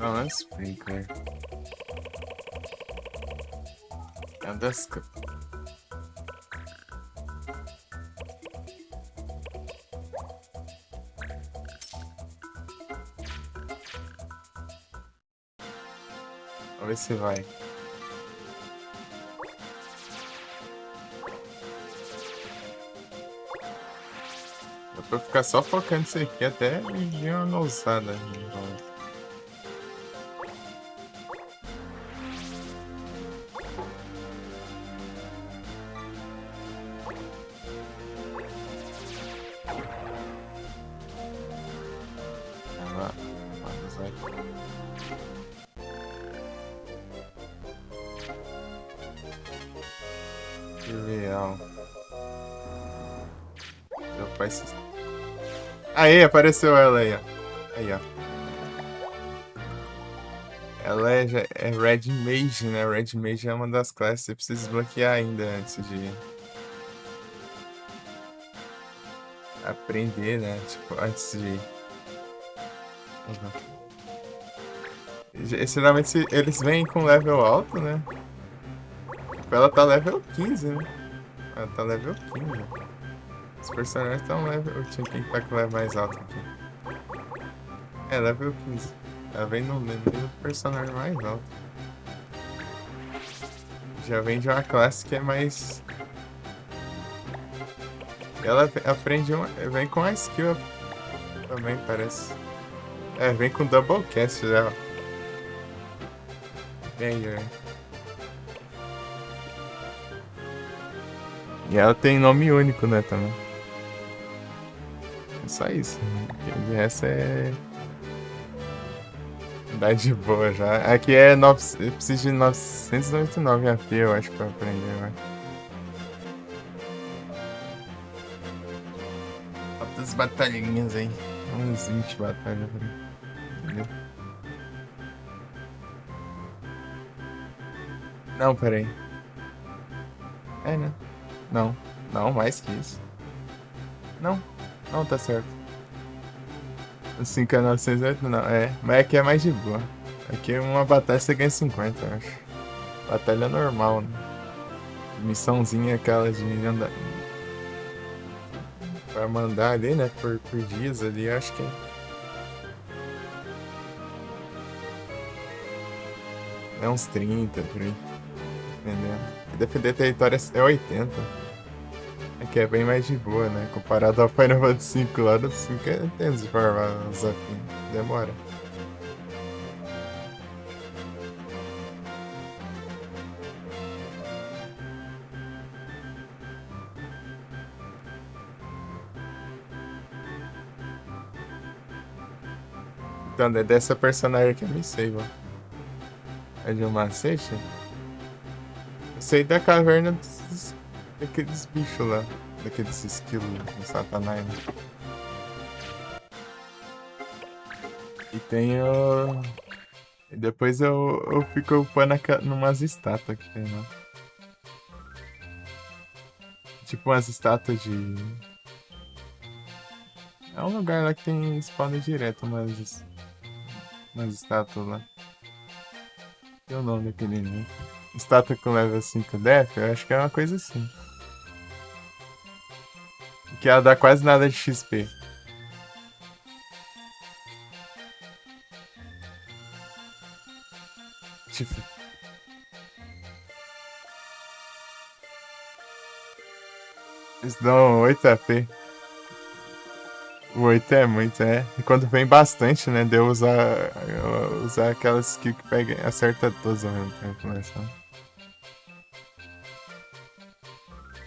[SPEAKER 1] Oh, that's pretty clear. Yeah, that's good. Vamos ver se vai. Dá pra ficar só focando isso aqui até vir uma ousada. Trivial. Meu pai se... Aí, apareceu ela aí, ó. Aí, ó. Ela é Red Mage, né? Red Mage é uma das classes que você precisa desbloquear ainda antes de aprender, né? Tipo, antes de... Geralmente eles vêm com level alto, né? Ela tá level 15, né? Ela tá level 15. Os personagens estão level... Eu tinha que tá com level mais alto aqui. É, level 15. Ela vem no personagem mais alto. Já vem de uma classe que é mais... Ela aprende vem com a skill também, parece. É, vem com double cast já. Vem, velho. E ela tem nome único, né, também. É só isso. Né? De resto é. Dá de boa já. Aqui é 9, eu preciso de 999 AP, eu acho, pra aprender, vai. Quantas batalhinhas aí? Umas 20 batalhas, entendeu? Não, peraí. É, né? Não. Não, mais que isso. Não. Não, tá certo. 5 é 908? Não, é. Mas aqui é mais de boa. Aqui é uma batalha você ganha 50, eu acho. Batalha normal, né? Missãozinha aquela de andar. Pra mandar ali, né? Por dias ali, eu acho que é uns 30 por aí. Entendeu? E defender território é 80. Aqui é bem mais de boa, né? Comparado ao Final Fantasy 5 lá, no 5 é tenso de farmar os afins. Demora. Então, é dessa personagem que eu me sei, ó. É de um macete? Eu sei da caverna daqueles bichos lá. Daqueles esquilos do satanás. Né? E tem o... E depois eu fico upando numas estátuas que tem lá. Tipo umas estátuas de... É um lugar lá que tem spawn direto, umas estátuas lá. Tem o nome daquele, né? Estátua com level 5 def, eu acho que é uma coisa assim. Que ela dá quase nada de XP. Tipo, eles dão 8 AP. O 8 é muito, é. E quando vem bastante, né? Deu usar aquelas skill que pega, acerta todos ao mesmo tempo, né? Só.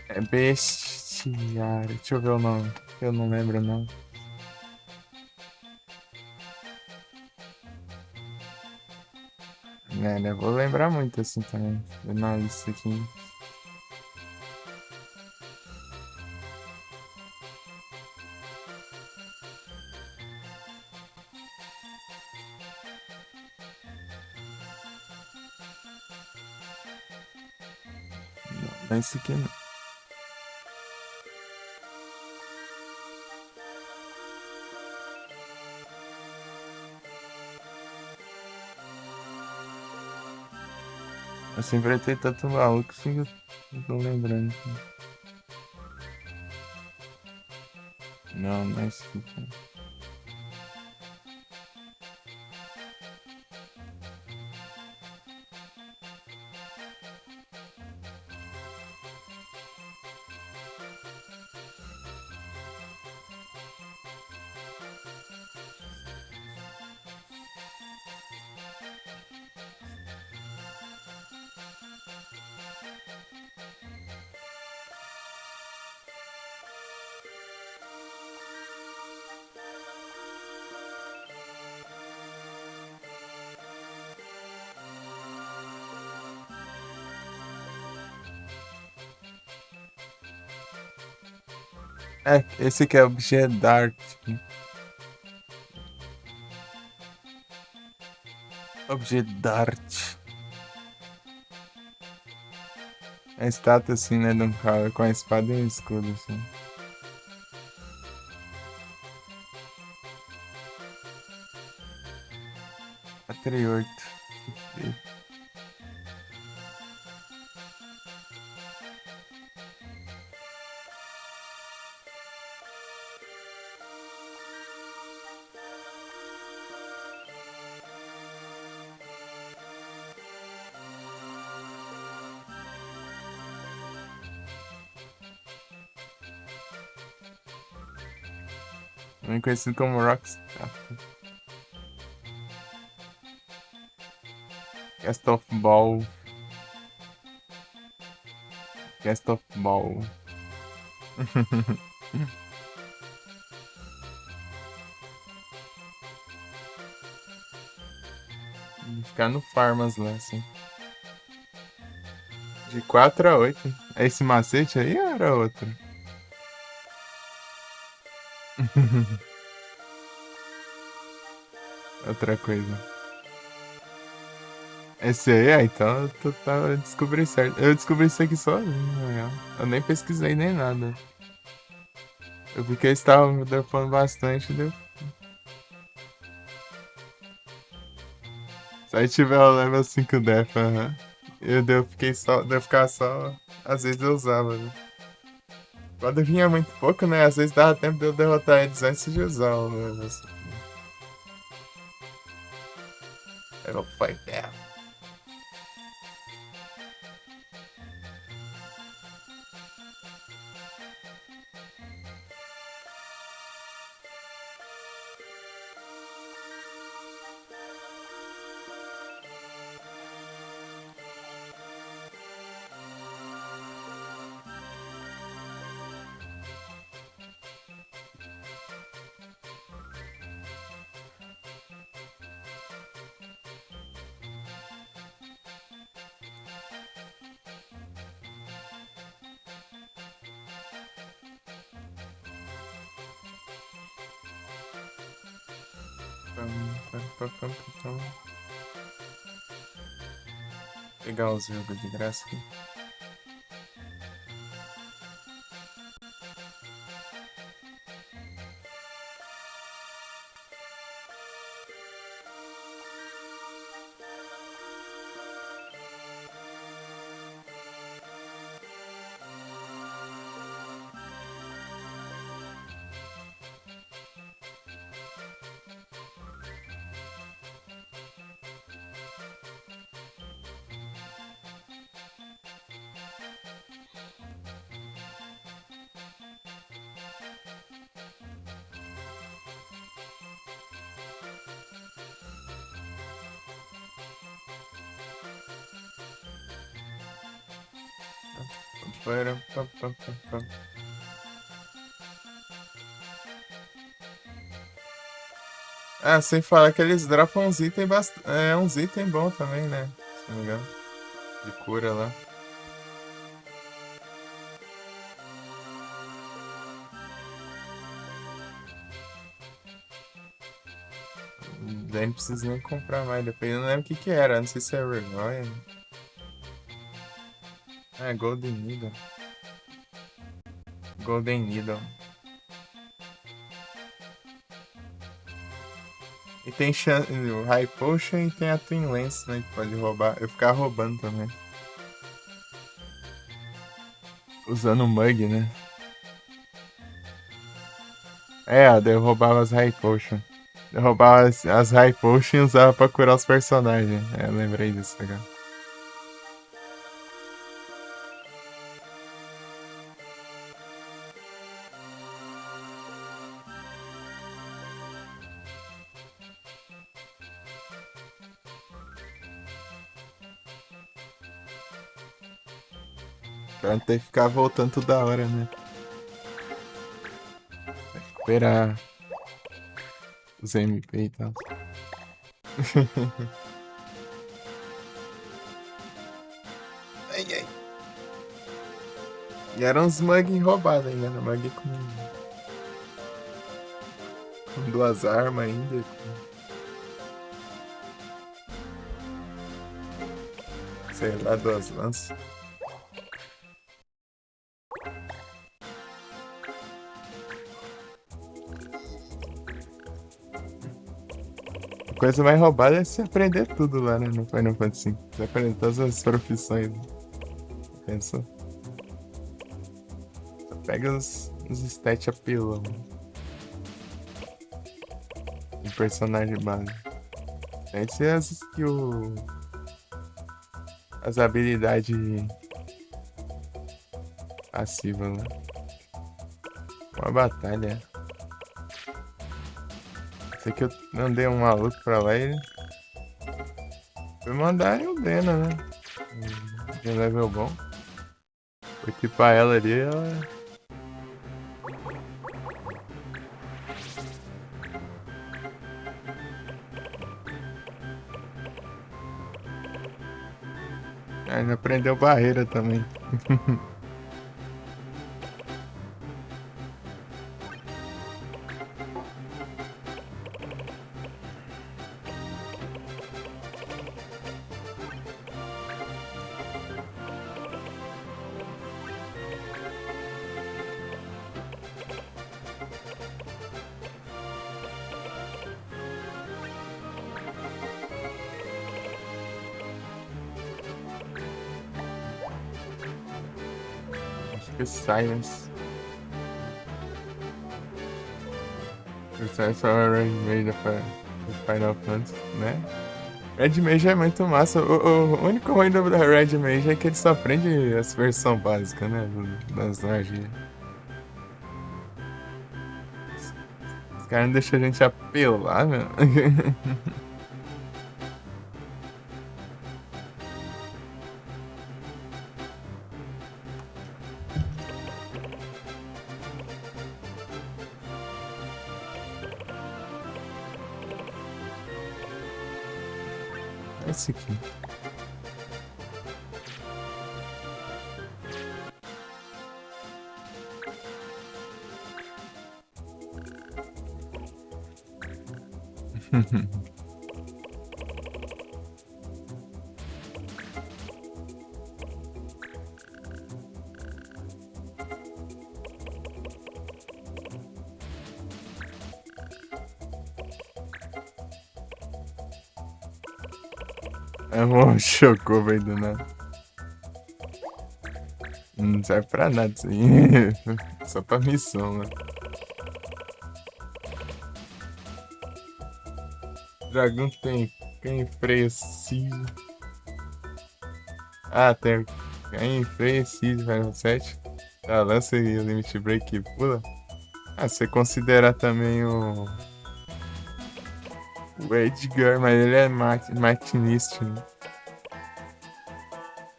[SPEAKER 1] É bestiário. Deixa eu ver o nome. Eu não lembro, não. É, né? Vou lembrar muito assim também. Não, isso aqui. Não, isso aqui não. Eu sempre tenho tanto maluco que eu não tô lembrando. Não, não é isso aqui. É, esse aqui é objeto Dart. Objeto Dart. É a estátua assim, né, de um cara com a espada e o escudo, assim. A38. Também conhecido como Rockstar. Cast of Ball. Cast of Ball. Ficar no Farmas lá, assim. De 4 a 8. É esse macete aí ou era outro? Outra coisa. Esse aí, então tu tava descobri certo. Eu descobri isso aqui sozinho, na real. Eu nem pesquisei nem nada. Eu vi que eles estavam me dropando bastante, deu. Se aí tiver o level 5 def, aham. Fiquei só. Deu ficar só. Às vezes eu usava, né? Quando vinha muito pouco, né? Às vezes dava tempo de eu derrotar eles antes de usar o level 5. Level 5 def. Pegar os jogos de graça aqui. Ah, sem falar que eles dropam uns itens uns itens bons também, né? Se não me engano. De cura lá. Daí não precisa nem comprar mais. Depois eu não lembro o que que era. Não sei se é Revoy. Ah, é Golden Needle. Golden Needle. E tem o High Potion e tem a Twin Lance, né? Que pode roubar. Eu ficava roubando também. Usando o Mug, né? É, daí eu roubava as High Potion. Eu roubava as High Potion e usava pra curar os personagens. É, eu lembrei disso agora. Pra não ter que ficar voltando toda hora, né? Recuperar os MP e tal. Ai, ai. E eram uns mug roubados ainda, né? Mug com duas armas ainda. Sei lá, duas lanças. A coisa mais roubada é você aprender tudo lá, né? No Final Fantasy V. Você aprender todas as profissões. Pensou? Só pega os stats apelão. O personagem base. Antes é as skills. As habilidades passivas lá. Uma batalha. Sei que eu mandei um maluco pra lá e ele foi mandar o Dena, né? De level bom. Vou equipar ela ali, ela. Ah, já aprendeu barreira também. Acho que Silence. O Silence é o Red Mage do Final Fantasy, né? Red Mage é muito massa. O único ruim do Red Mage é que ele só aprende as versões básicas, né? Das magias. Os caras não deixam a gente apelar, meu. Esse aqui. É bom, chocou, velho, do nada. Não serve pra nada isso aí. Só pra missão, né? Dragão tem freio Siege. Ah, tem freio Siege, Final 7. Tá, lança aí o Limit Break e pula. Ah, você considerar também o Edgar, mas ele é maquinista, né?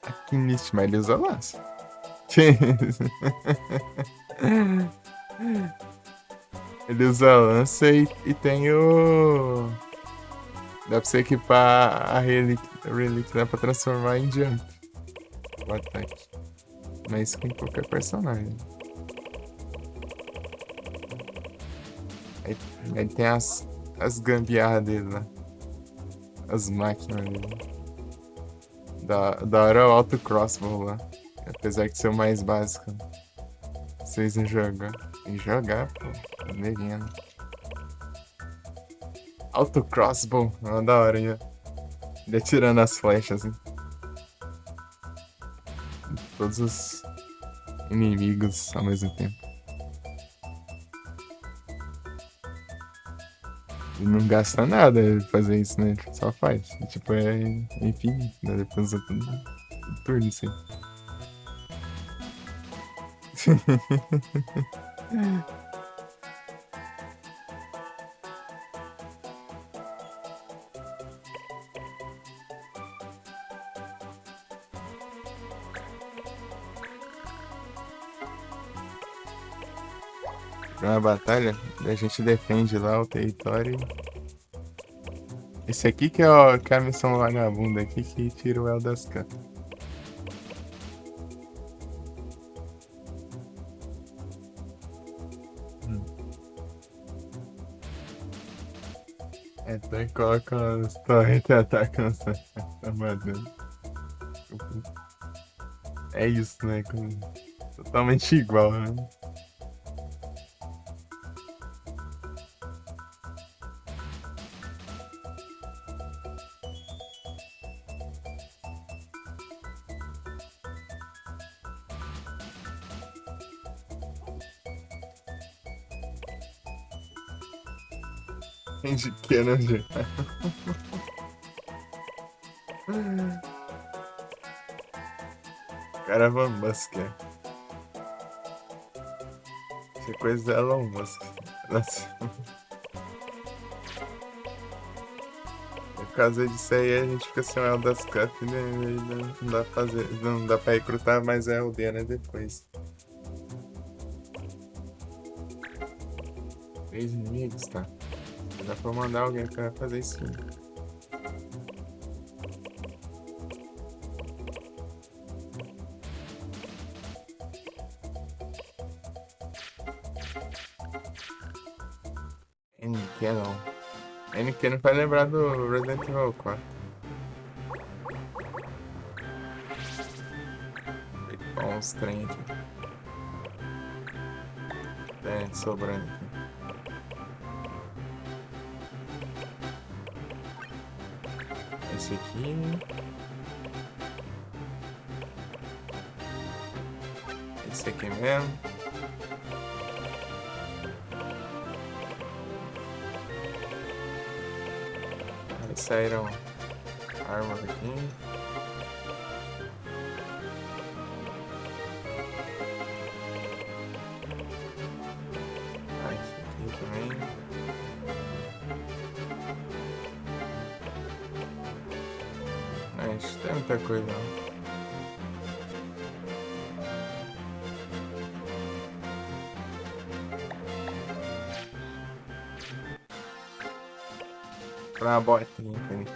[SPEAKER 1] Maquinista, mas ele usa lança. Ele usa lança e tem o. Dá pra você equipar a Relic, dá pra transformar em Jump o ataque. Mas com qualquer personagem. Aí, aí tem as gambiarras dele lá. As máquinas dele. Da hora é o Auto Crossbow lá. Apesar de ser o mais básico. Vocês não jogam. Tem que jogar, pô. Neguinho. Auto Crossbow. É uma da hora, hein? Ele atirando as flechas, assim. Todos os inimigos ao mesmo tempo. E não gasta nada ele fazer isso, né? Ele só faz. E, tipo, é infinito, né? Depois usa tudo turno, assim. Pra uma batalha, a gente defende lá o território. Esse aqui que é a missão vagabunda aqui que tira o El das Catas. Hum. É, então ele coloca os torrentes e ataca nossa armadura. É isso, né? Totalmente igual, né? De que, né, gente? Caramba, Musk, é. Isso é coisa do Elon Musk. Nossa. causa disso aí a gente fica sem o Eldas Cup, né? E não dá pra fazer, não dá pra recrutar mais a aldeia, né? Depois. 3 inimigos, tá? Dá pra mandar alguém pra fazer isso. NQ não. NQ não faz lembrar do Resident Evil 4. Ó, uns trem aqui. Tem sobrando aqui. Esse aqui. Esse aqui mesmo. Aí saíram armas aqui. Ah, esse aqui também. Mas não tem muita coisa não. Pra uma botinha, entendeu?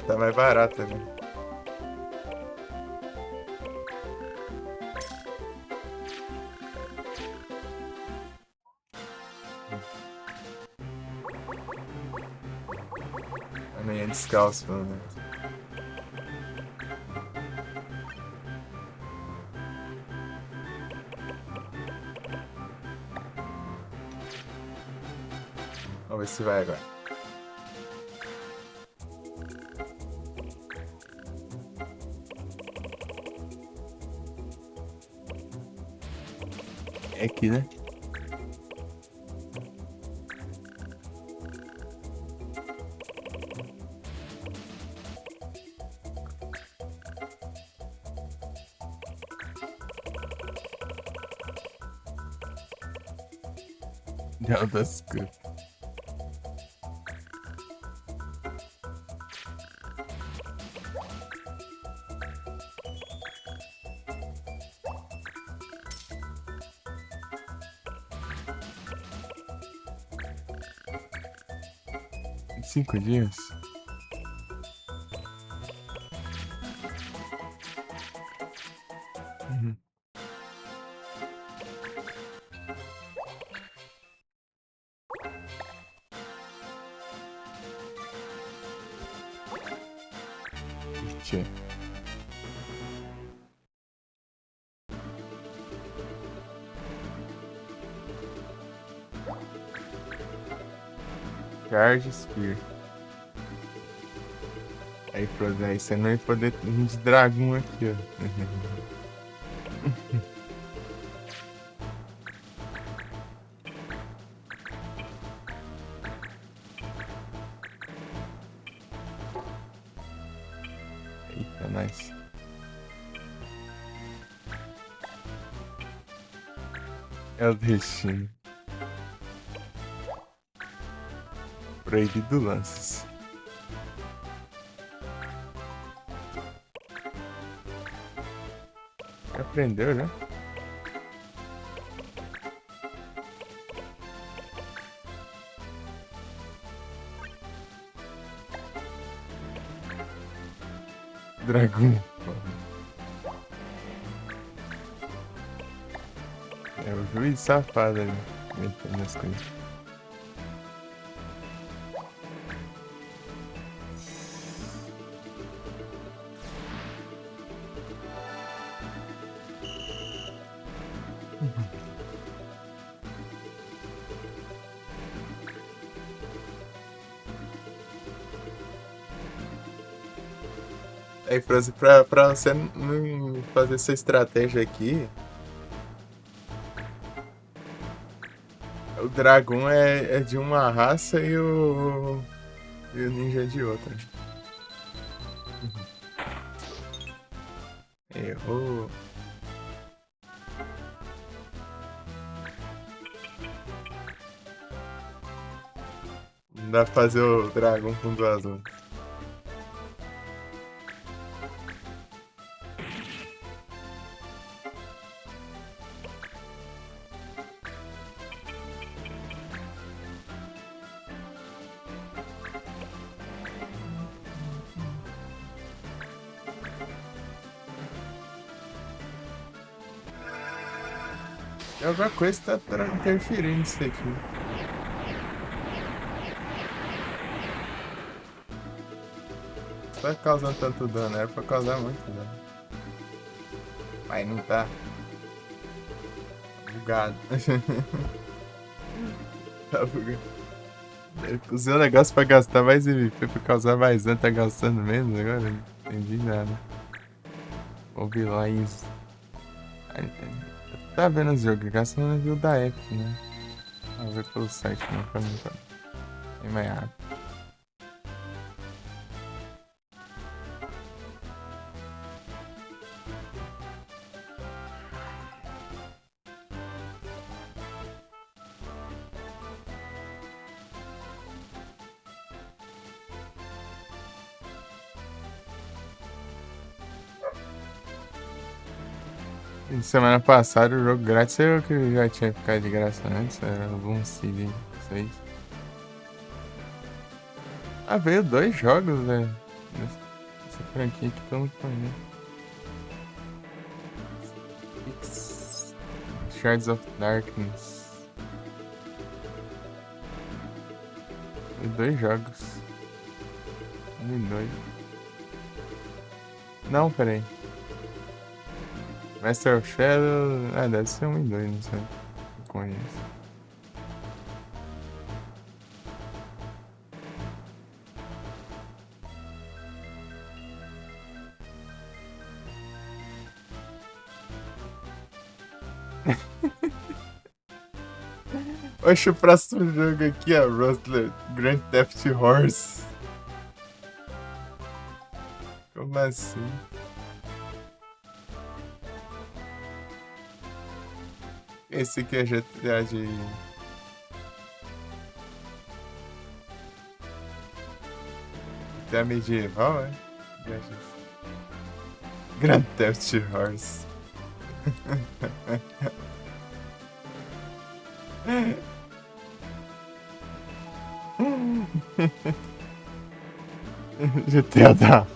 [SPEAKER 1] Tá mais barata, né? Amanhã descalço, pelo menos. Vamos ver se vai agora. É aqui, né? Não, das coisas. Em 5 dias? Uhum. Tchê. Charge Spear. Aí, Frozen, aí você não ia poder vir de dragão aqui, ó. Eita, nice. É o destino. Proibido lances. Aprendeu, né? Dragão. É o juiz safado ali. Inventando as coisas. Aí, Frozen, pra você não fazer essa estratégia aqui, o dragão é de uma raça e o ninja é de outra. Errou. Dá pra fazer o dragão com duas mãos. E alguma coisa tá interferindo nisso aqui. Tá causando tanto dano, era pra causar muito dano. Mas não tá. Tá bugado. Tá bugado. Usei o negócio pra gastar mais MP pra causar mais dano, tá gastando menos agora? Não entendi nada. Mobilize. Tá vendo os jogos, gasta no review da Epic, né? Vou ver pelo site, não, pra mim. Tem mais água. Semana passada o jogo grátis eu que já tinha ficado de graça antes, era o Boom City 6. Ah, veio 2 jogos, velho. Essa franquia que todo mundo conhece. Shards of Darkness. Veio 2 jogos. 1 e 2. Não, peraí. Master of Shadow. Ah, deve ser 1 e 2, não sei. Não conheço. Oxe, o próximo jogo aqui é Rustler Grand Theft Horse. Como assim? Esse aqui é GTA de... GTA medieval, é? Grand Theft Horse. GTA da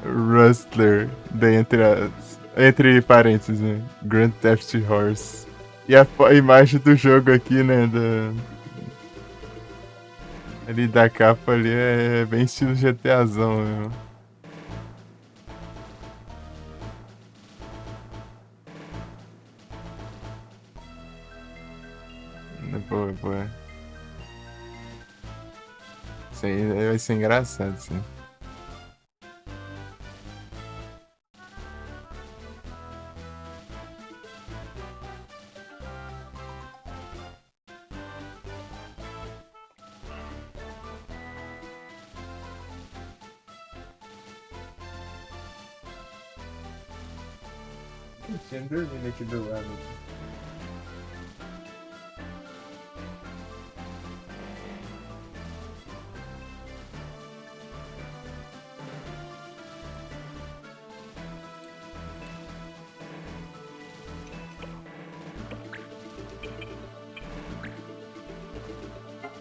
[SPEAKER 1] Rustler, daí entre parênteses, né? Grand Theft Horse. E a imagem do jogo aqui, né? Ali da capa ali é bem estilo GTAzão, né? Boa, boa. Isso aí vai ser engraçado, sim. Tinha dormindo aqui do lado.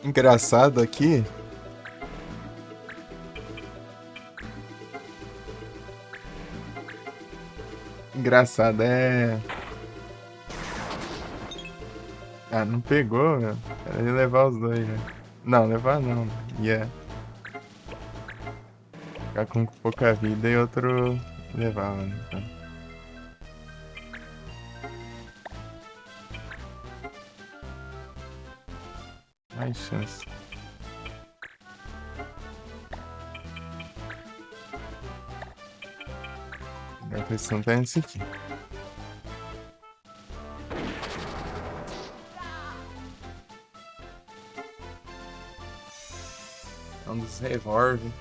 [SPEAKER 1] Engraçado aqui. Engraçado é. Ah, não pegou, meu. Era de levar os dois, né? Não, levar não. Ia ficar com pouca vida e outro levava, né? Então. Mais chance. A questão tá nesse aqui. É um dos revólver.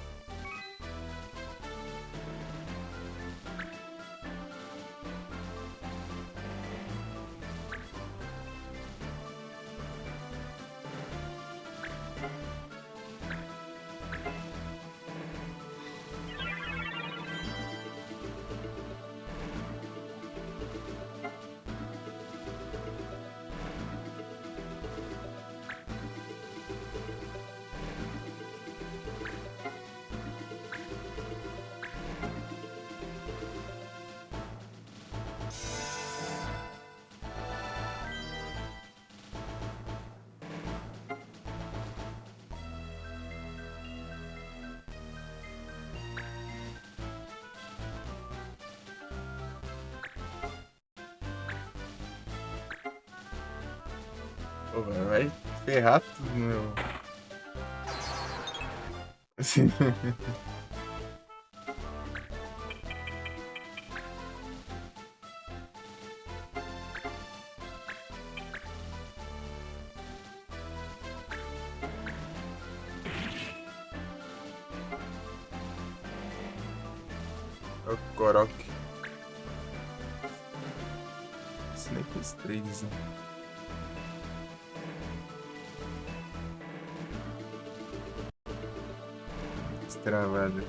[SPEAKER 1] Pô, vai ferrar tudo, meu. Assim. O Korok. Snake Strays, né? Destravada.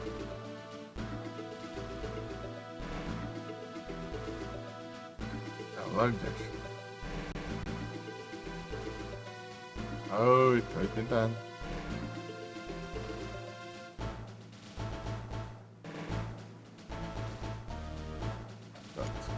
[SPEAKER 1] Tá logo, Josh. Oi, tô tentando. Pronto.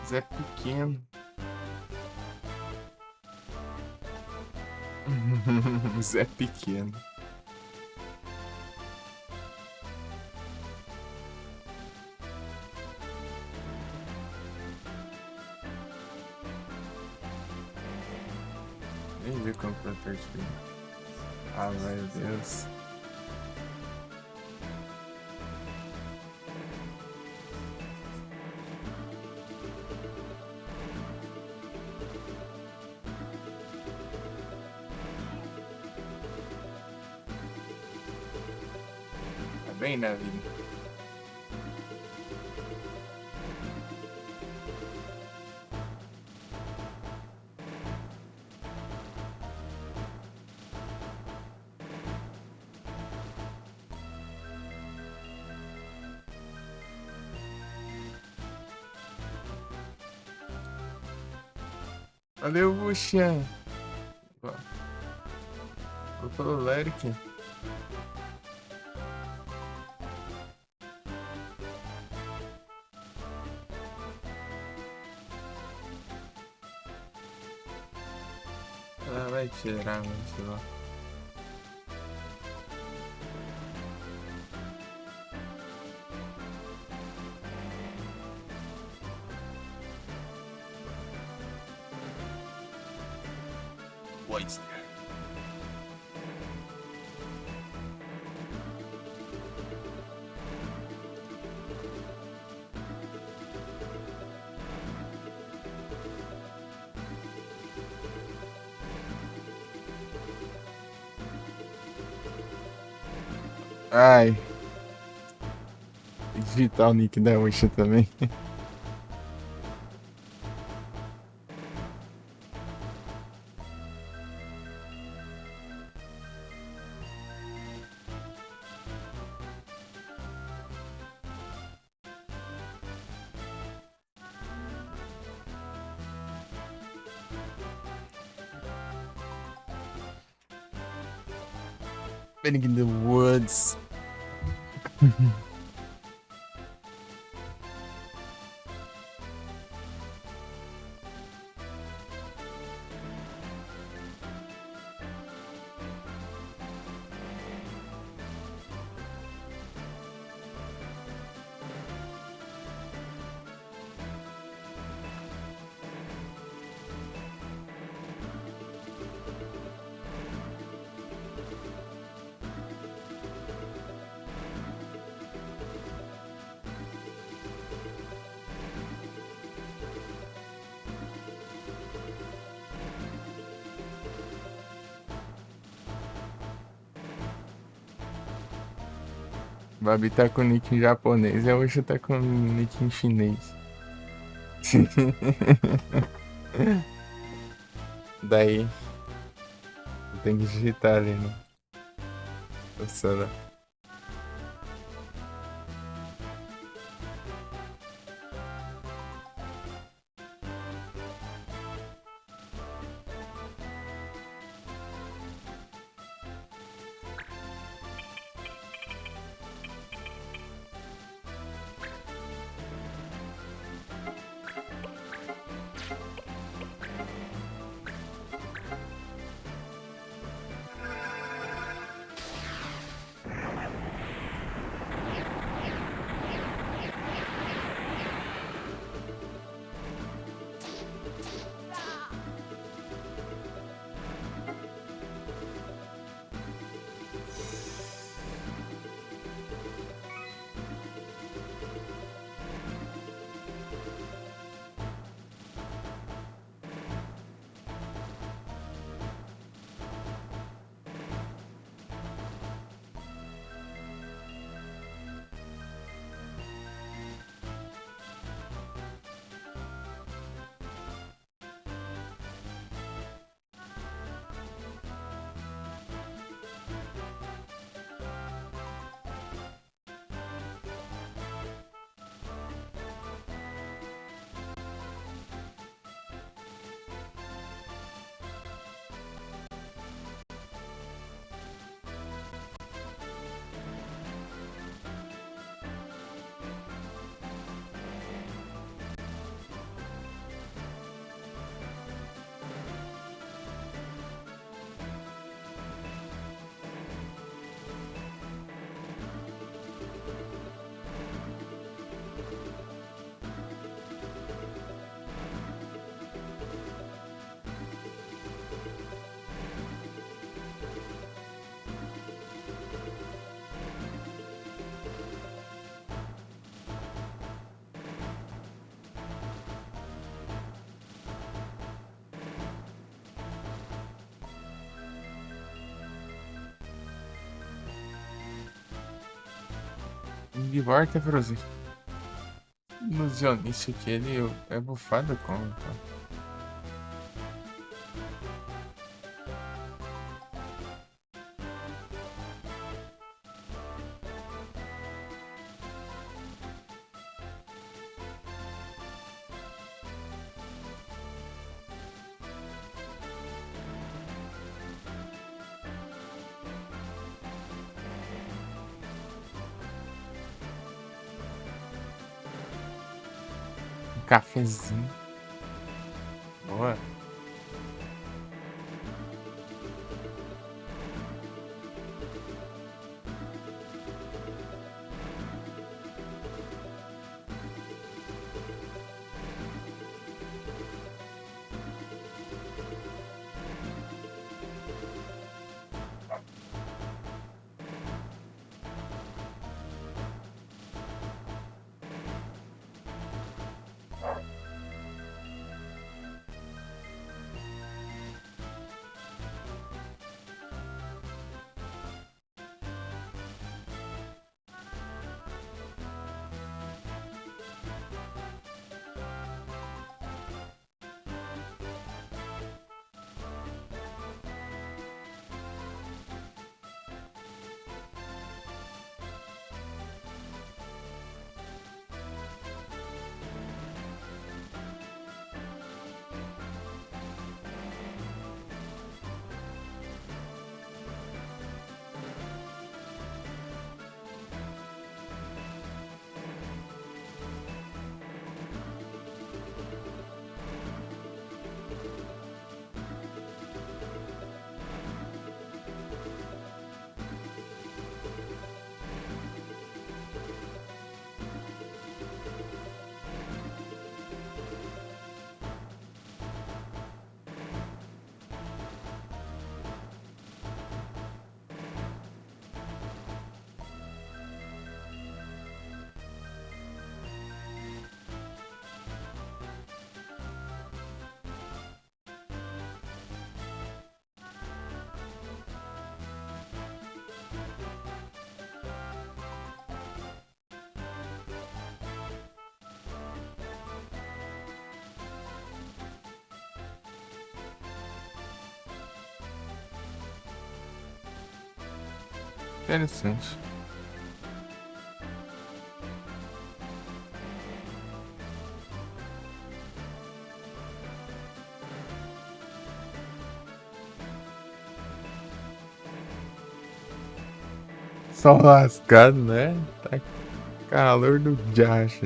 [SPEAKER 1] Zé Pequeno. Zé Pequeno. Nem vi como foi perfil. Ah, meu Deus. Tá bem na vida. Valeu, Buxan. Vou pelo Leric. Ela vai tirar, mas lá. Oyster. Ai, tem que digitar o nick da Usha também. Spinning in the woods. Babi tá com nick em japonês e a Usha tá com nick em chinês. Daí tem que digitar ali, né? Funciona. Bigorna é Frozen. Ilusionista que ele é bufado como, então. Um cafezinho. Boa. Interessante. Só lascado, né? Tá calor do diacho.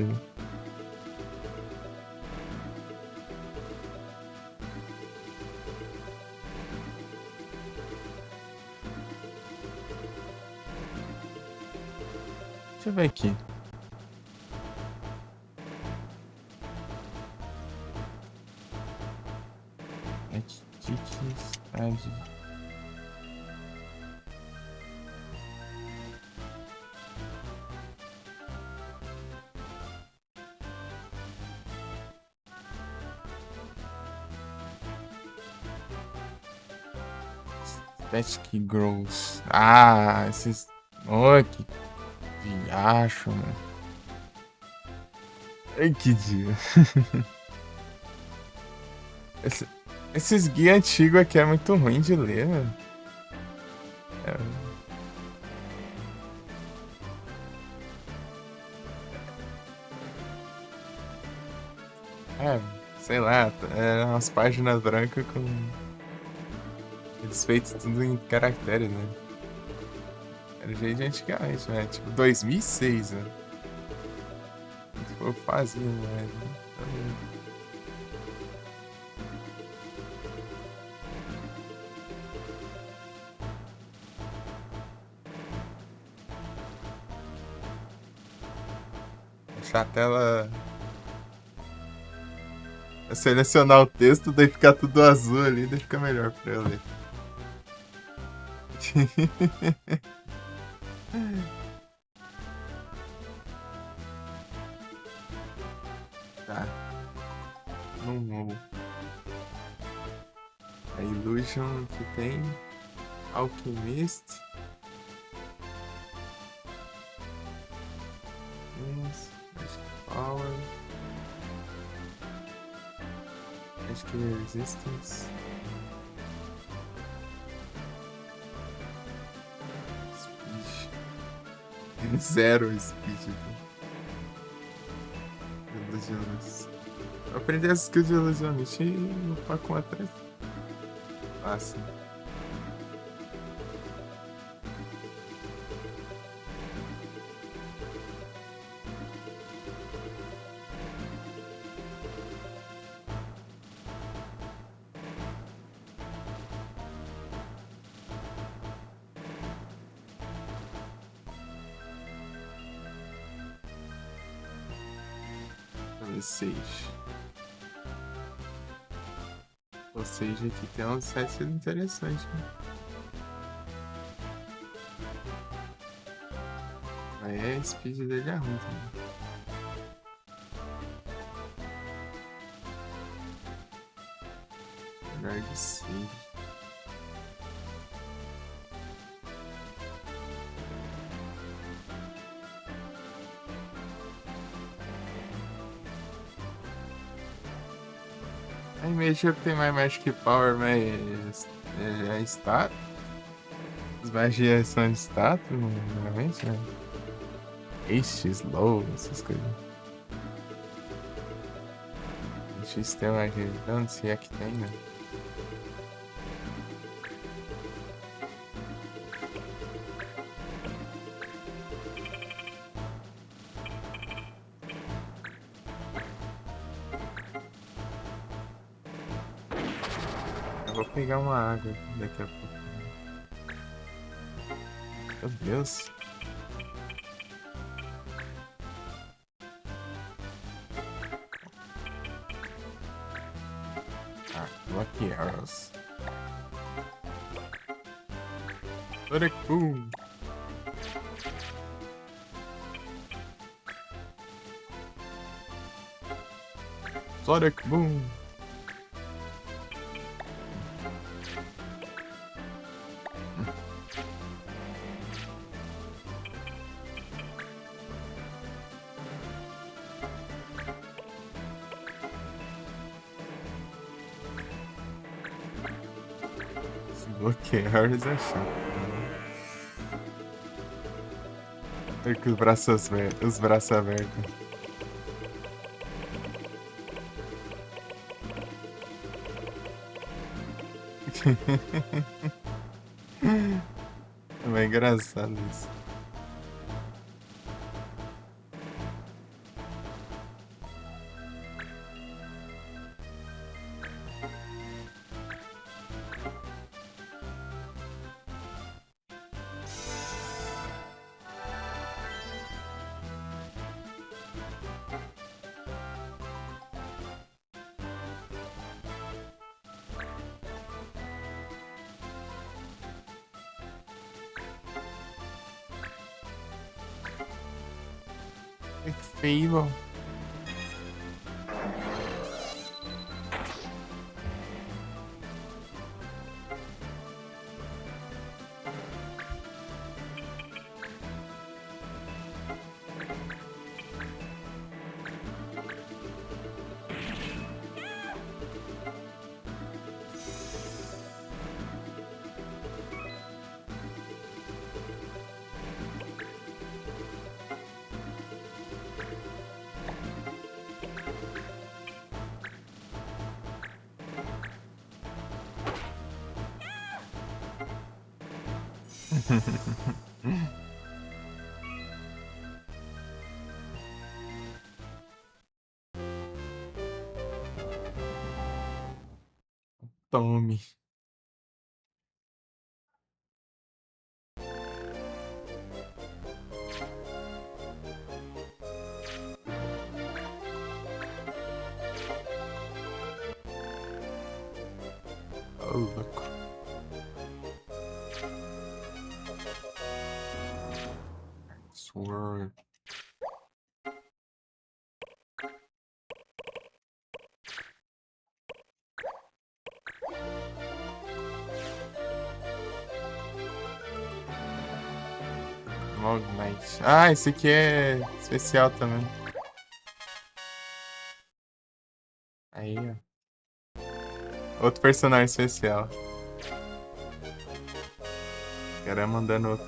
[SPEAKER 1] Deixa eu ver aqui. Que está de... Static Grows. Ah, esses... Oh, que diacho, mano. Ai, que dia. Esses guias antigos aqui é muito ruim de ler, mano. É, sei lá, é umas páginas brancas com eles feitos tudo em caracteres, né? Era jeito de antigamente, né? Tipo, 2006, né? Tipo, eu fazia, né? Deixar a tela... Selecionar o texto, daí ficar tudo azul ali, daí fica melhor pra eu ler. Tá. Não vou. A Illusion que tem. Alchemist. Acho que Resistance. Speed. Zero Speed. Ilusionista. Eu aprendi as skills de ilusionista e no Paco 3. Fácil. Sage. O Sage aqui tem um set interessante, né? Aí a speed dele é ruim também. Melhor de Sage. Aí mexeu que tem mais Magic Power, mas é status. As magias são de status, normalmente, né? Haste, Slow, essas coisas. X tem magia de dano, se é que tem, né? Eu vou pegar uma água daqui a pouco. Meu Deus. Ah, Lucky Arrows. Sonic Boom. Sonic Boom. Bloquear é chato. Com os braços abertos. É bem engraçado isso. Que feio. Tome. Ô, louco. Sword. Log Knight. Ah, esse aqui é especial também. Aí, ó. Outro personagem especial. Quero mandando outro.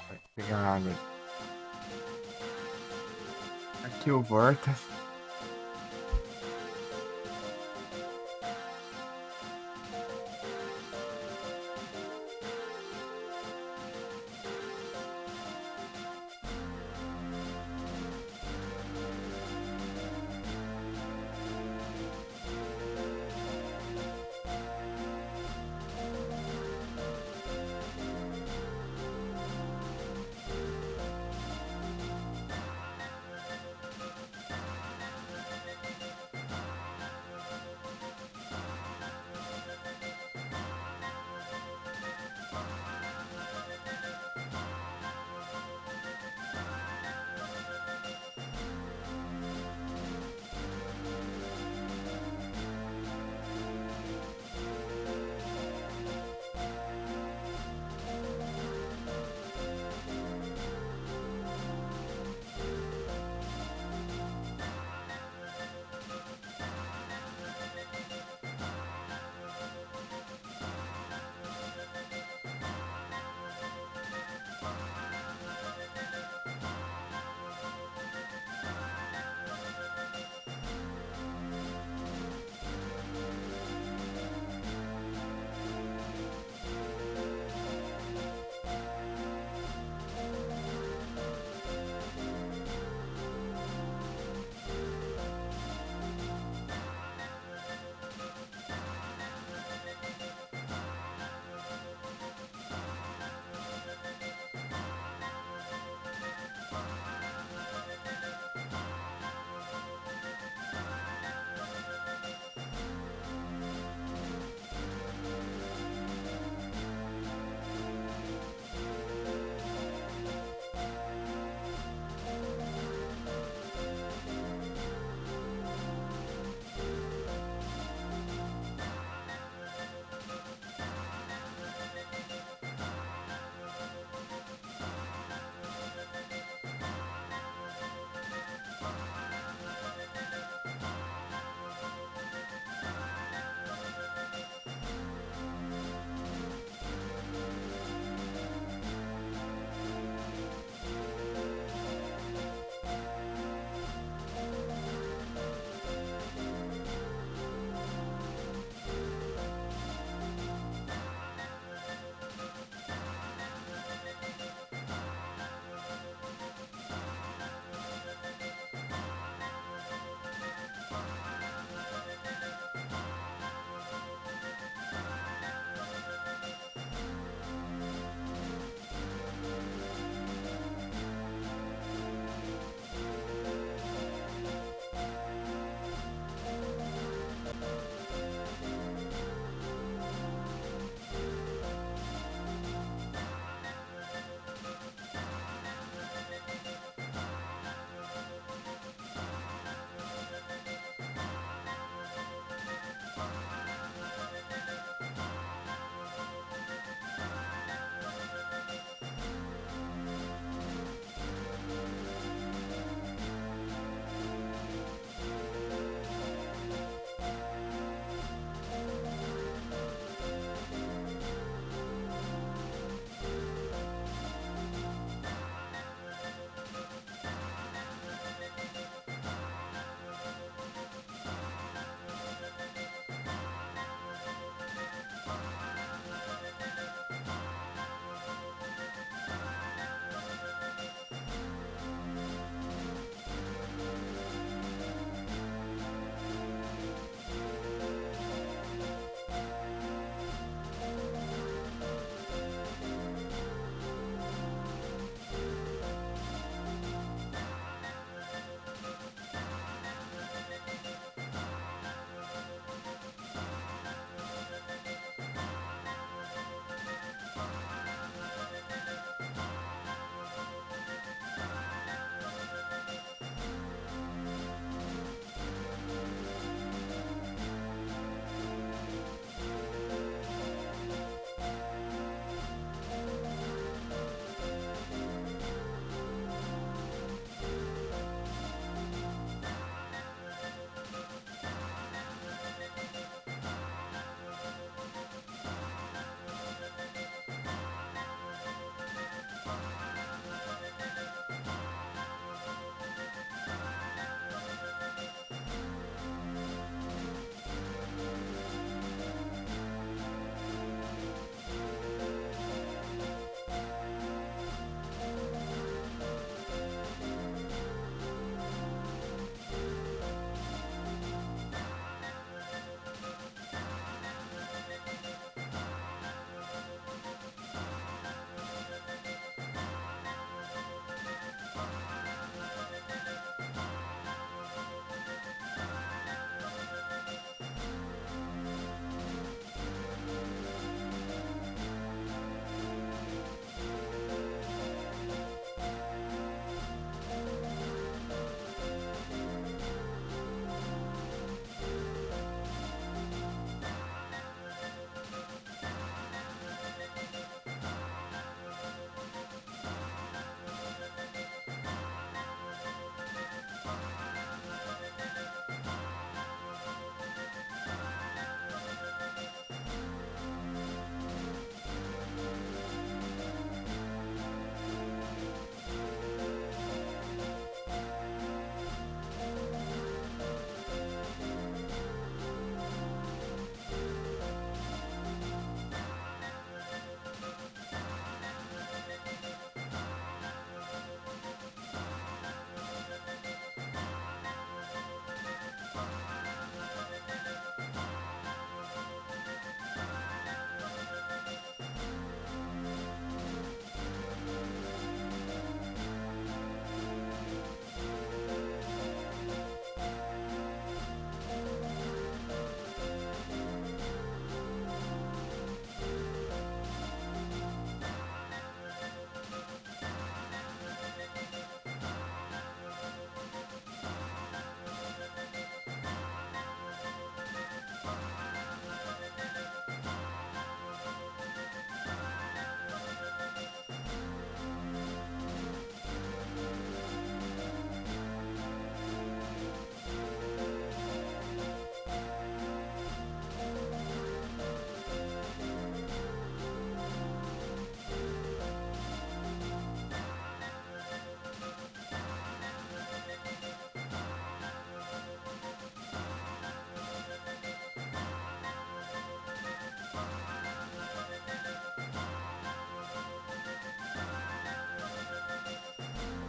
[SPEAKER 1] Vai pegar água. Aqui o Vorta.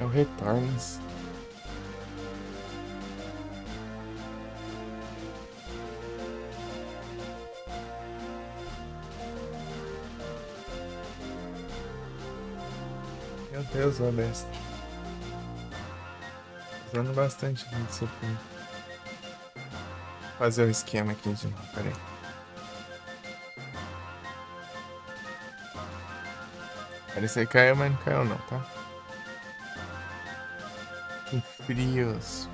[SPEAKER 1] É o Returns. Meu Deus, ó, dessa. Usando bastante disso aqui. Fazer o esquema aqui de novo, peraí. Parecia que caiu, mas não caiu não, tá? Que frios.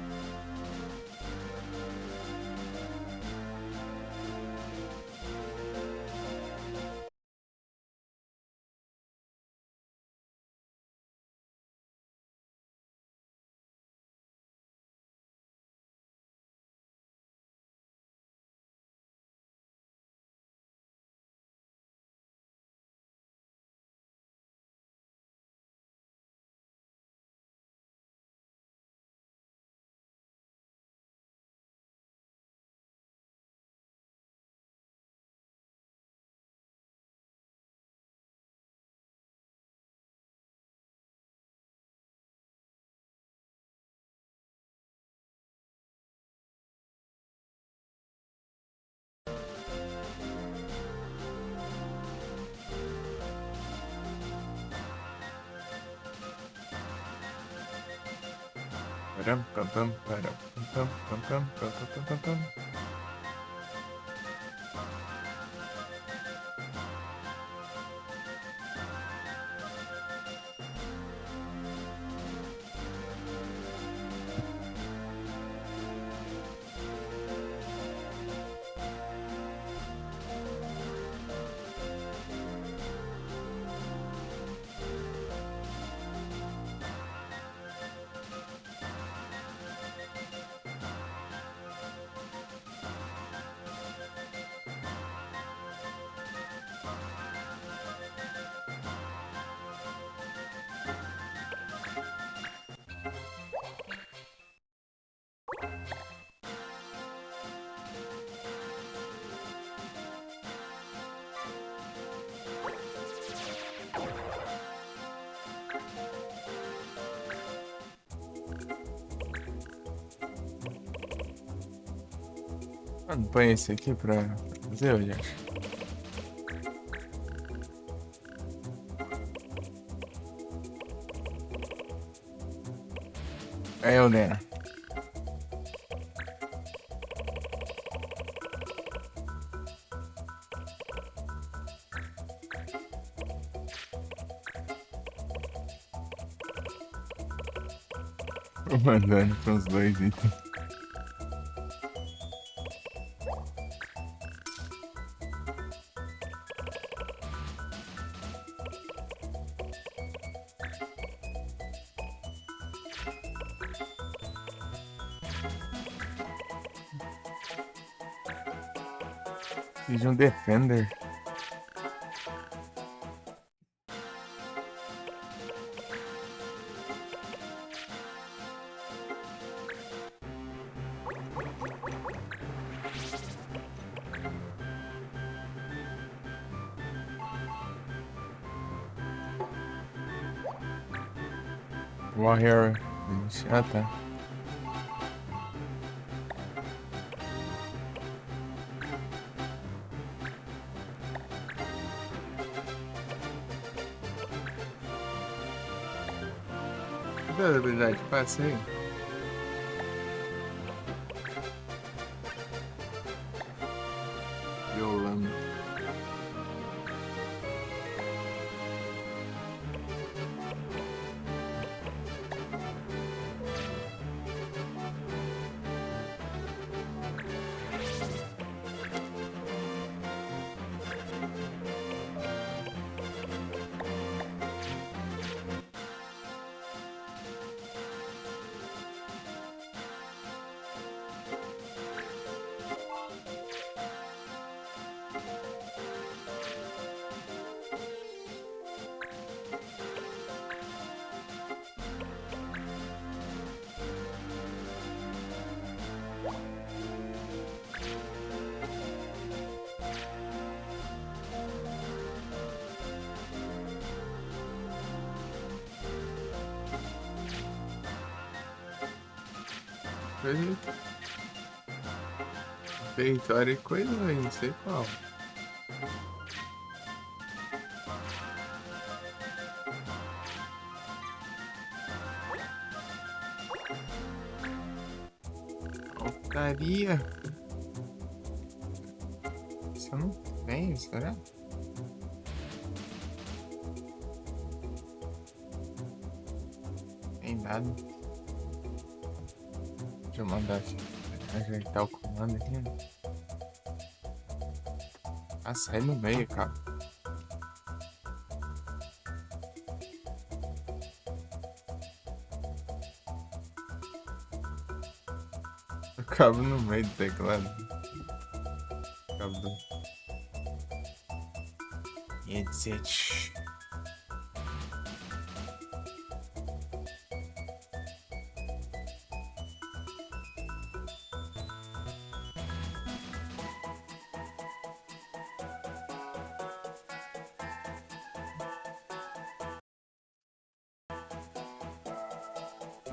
[SPEAKER 1] Param, pam, pam, param, pam, pam, pam, pam, pam, pam, pam, pam. Mano, põe esse aqui pra fazer, olha. É eu, né? Tô mandando pros dois itens. Fiz um Defender. Warrior. Ah, tá. Cadê a habilidade? Passei. Violando. Coisa... Território e coisa, velho. Não sei qual. Altaria. Isso eu não tenho, será? Tem nada. Deixa eu mandar aqui. Ajeitar o comando aqui. Ah, sai no meio, cara. O cabo no meio do teclado. Cabo do headset.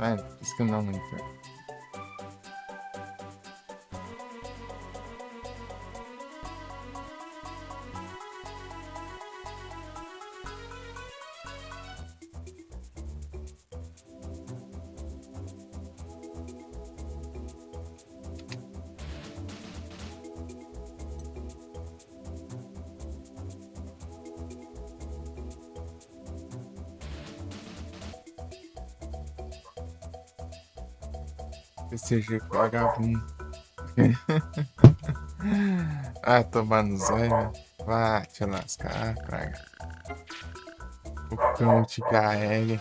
[SPEAKER 1] Ah, isso que não muito. PCG vagabundo. Ah, tomar no zóio, velho. Vai te lascar, praga. O cão te carrega.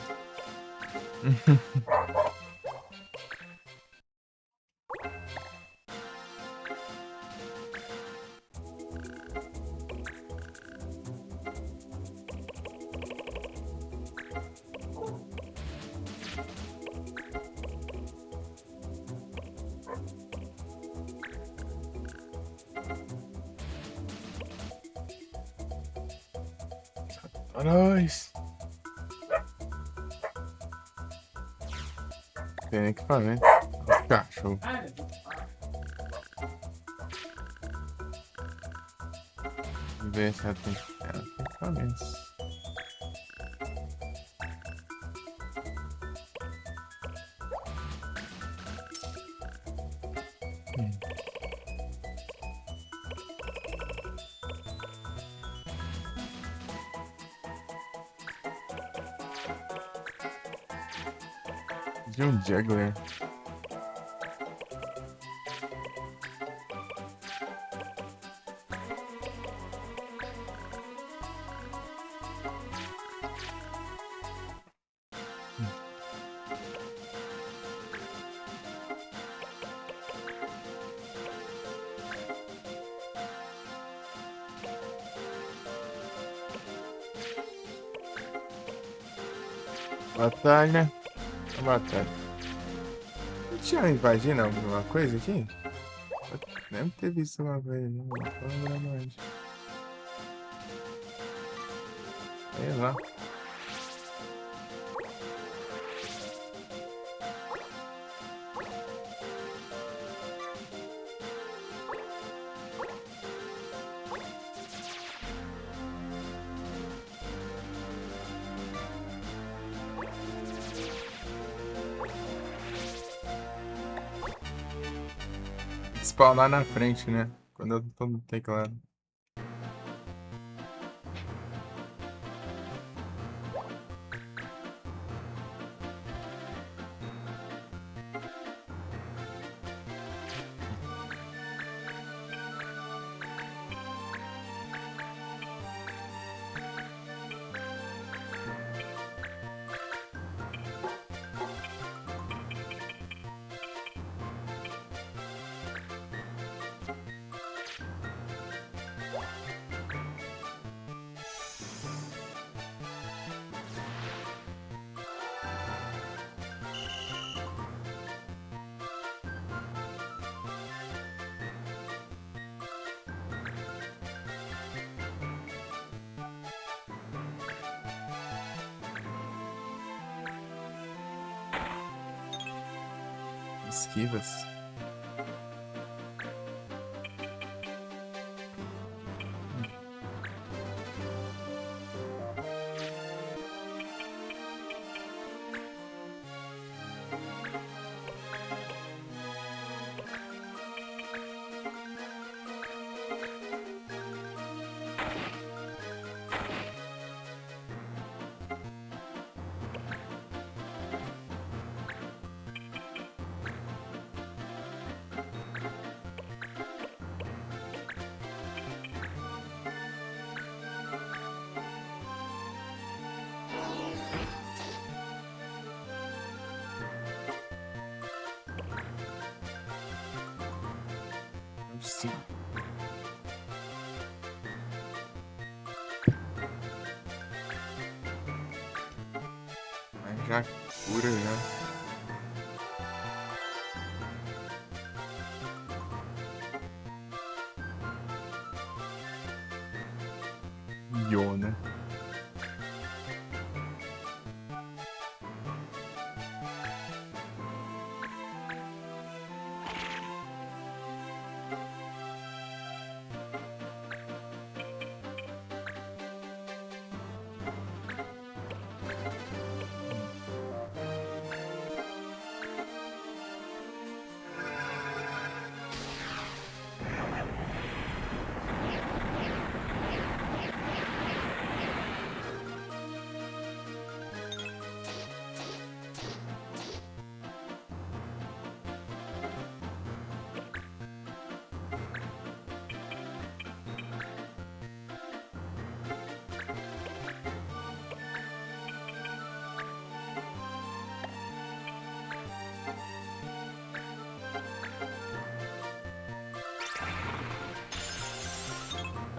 [SPEAKER 1] Pra nós. Tem nem que fazer. Os cachorros. Ver se ela tem equipamentos. De um juggler. Batalha. A batalha. Não tinha invadindo alguma coisa aqui? Eu lembro de ter visto uma coisa ali. Não tô lembrando mais. Sei lá. Spawnar na frente, né? Quando eu tô no teclado. Esquivas. Sim. Mas já cura já. Iona.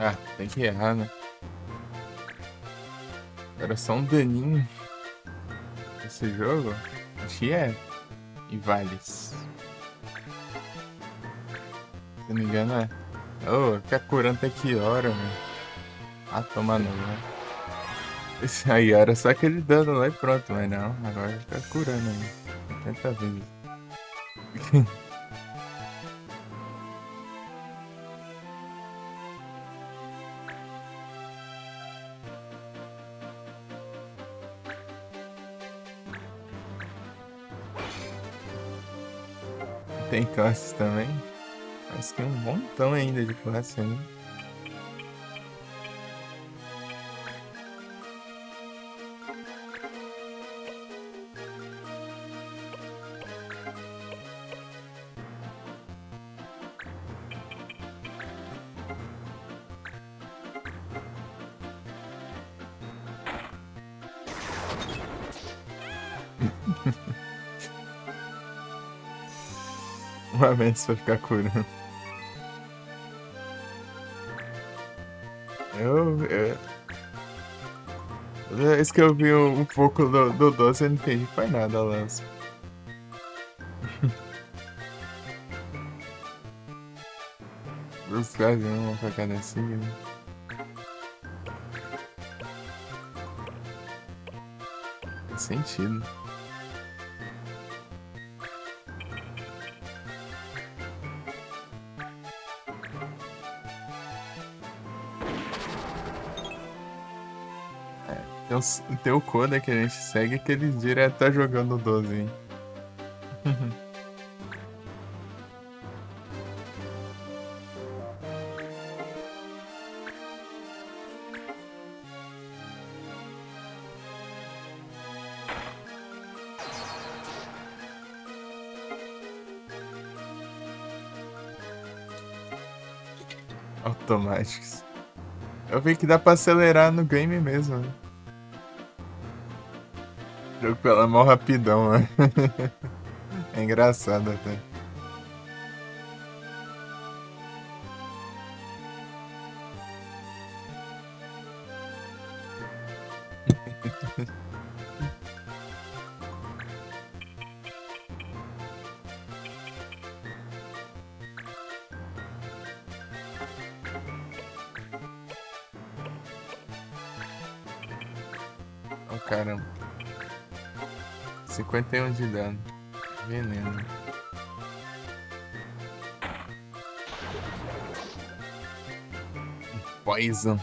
[SPEAKER 1] Ah, tem que errar, né? Era só um daninho esse jogo. Acho que é. E vales. Se não me engano, é. Ô, fica curando até que hora, velho. Ah, toma não, né? Esse aí era só aquele dano lá e pronto, mas não. Agora fica curando aí. 80 vezes. Tem classes também. Acho que tem um montão ainda de classe ainda. Uma vez pra ficar curando. Toda vez que eu vi um pouco do doce, eu não entendi foi nada, Lance. Os caras dão uma facada assim, né? Faz sentido. Tem o Coda que a gente segue que ele direto tá jogando o 12, hein? Automáticos. Eu vi que dá pra acelerar no game mesmo, né? O jogo pela mão rapidão, né? É engraçado até. Oh, caramba. 51 de dano. Veneno. Poison.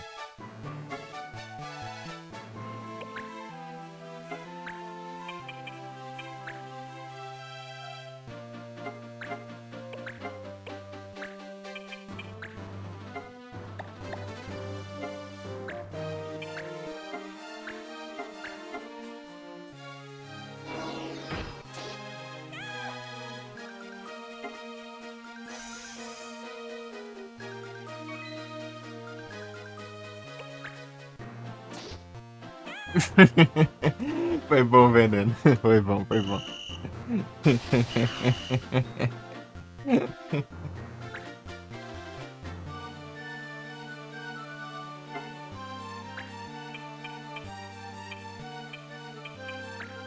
[SPEAKER 1] Foi bom, veneno. Foi bom, foi bom.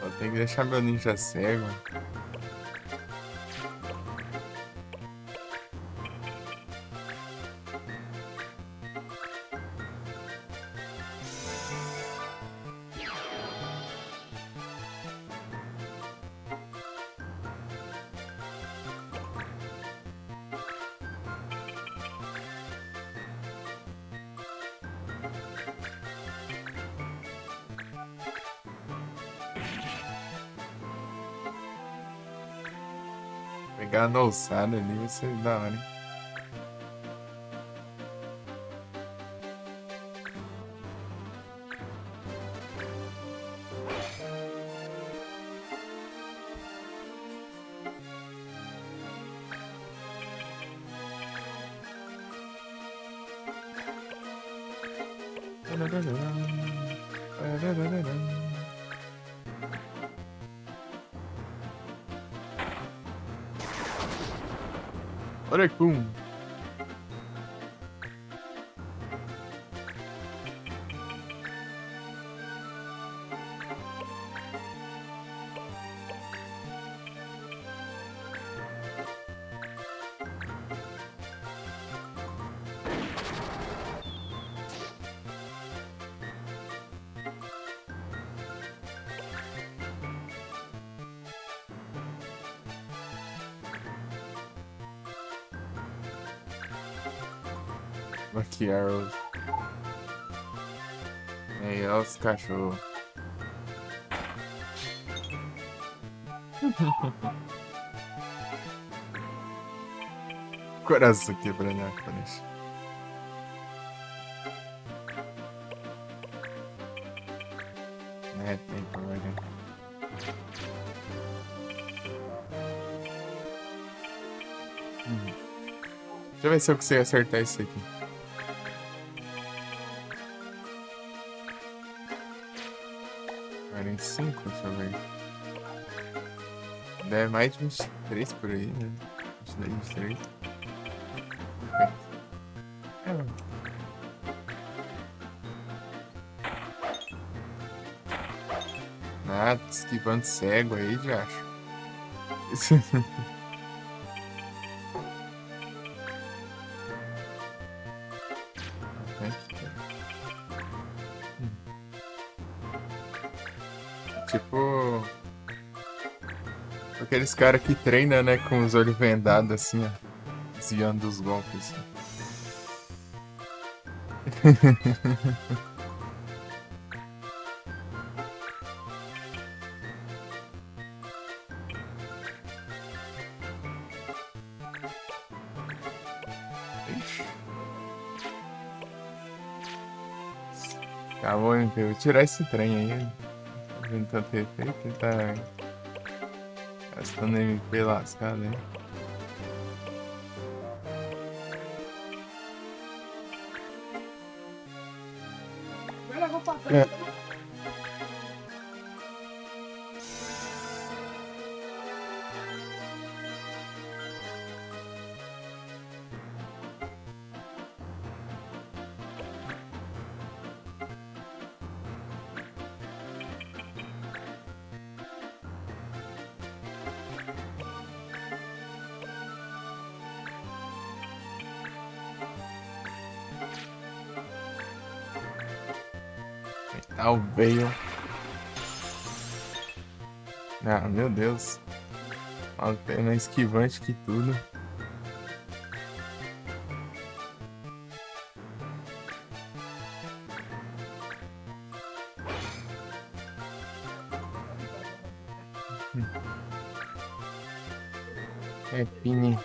[SPEAKER 1] Eu tenho que deixar meu ninja cego. Pegar na alçada ali vai ser da hora, hein? Orecum. Lucky Arrows. Aí, olha os cachorros. Coração quebrando a frente. É, tem pra ver. Deixa eu ver se eu consigo acertar isso aqui. Agora em 5, deixa eu ver. Deve mais de 23 por aí, né? 22, 23. É. Nada, esquivando cego aí, já acho. Tipo. Aqueles caras que treinam, né, com os olhos vendados assim, ó. Desviando dos golpes. Assim. Ixi. Tá bom, eu vou tirar esse trem aí. Tá vendo tanto efeito, ele tá gastando MP lascado aí. É. Ah, o Bale. Ah, meu Deus. O Bale é mais esquivante que tudo. É, Pini.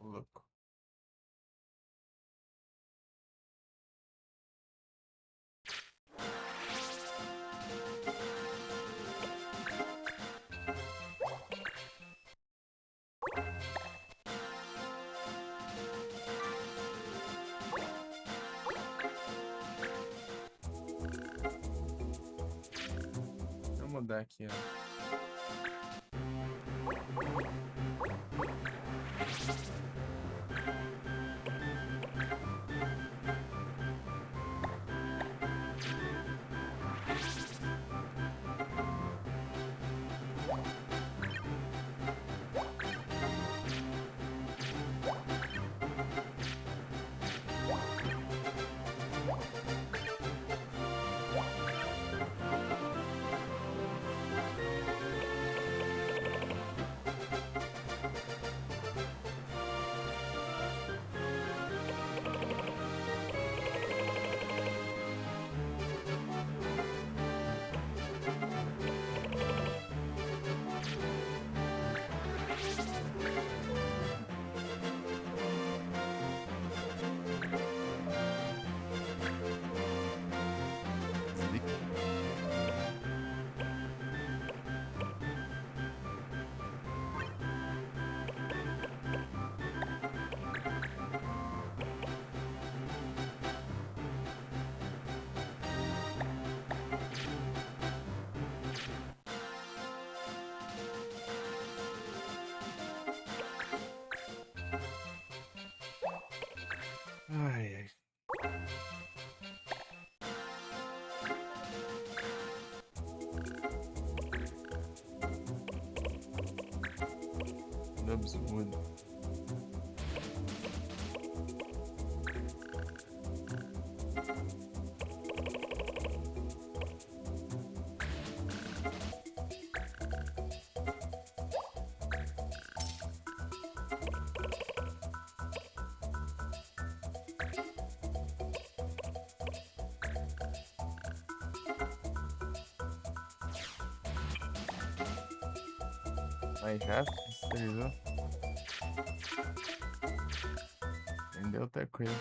[SPEAKER 1] Louco. Vou mudar aqui, ó. use wood. Mas já finalizou. Entendeu outra coisa.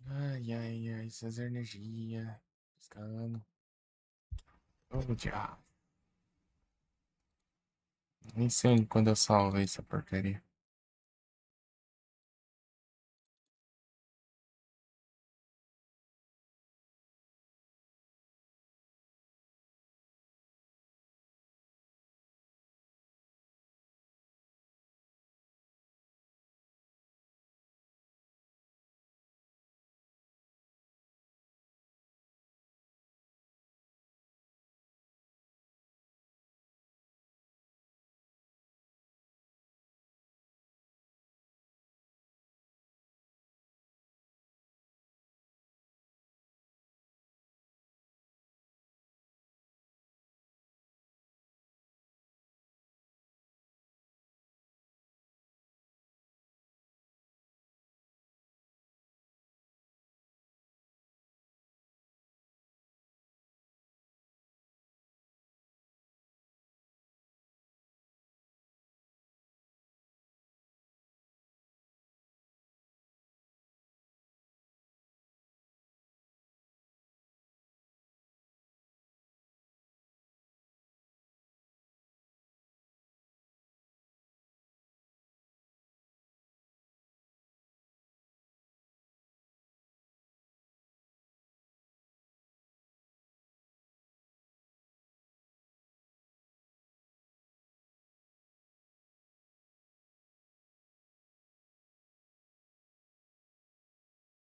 [SPEAKER 1] Ai, ai, ai, essas energias. Escalando. Oh, diabo. Nem sei quando eu salvo essa porcaria.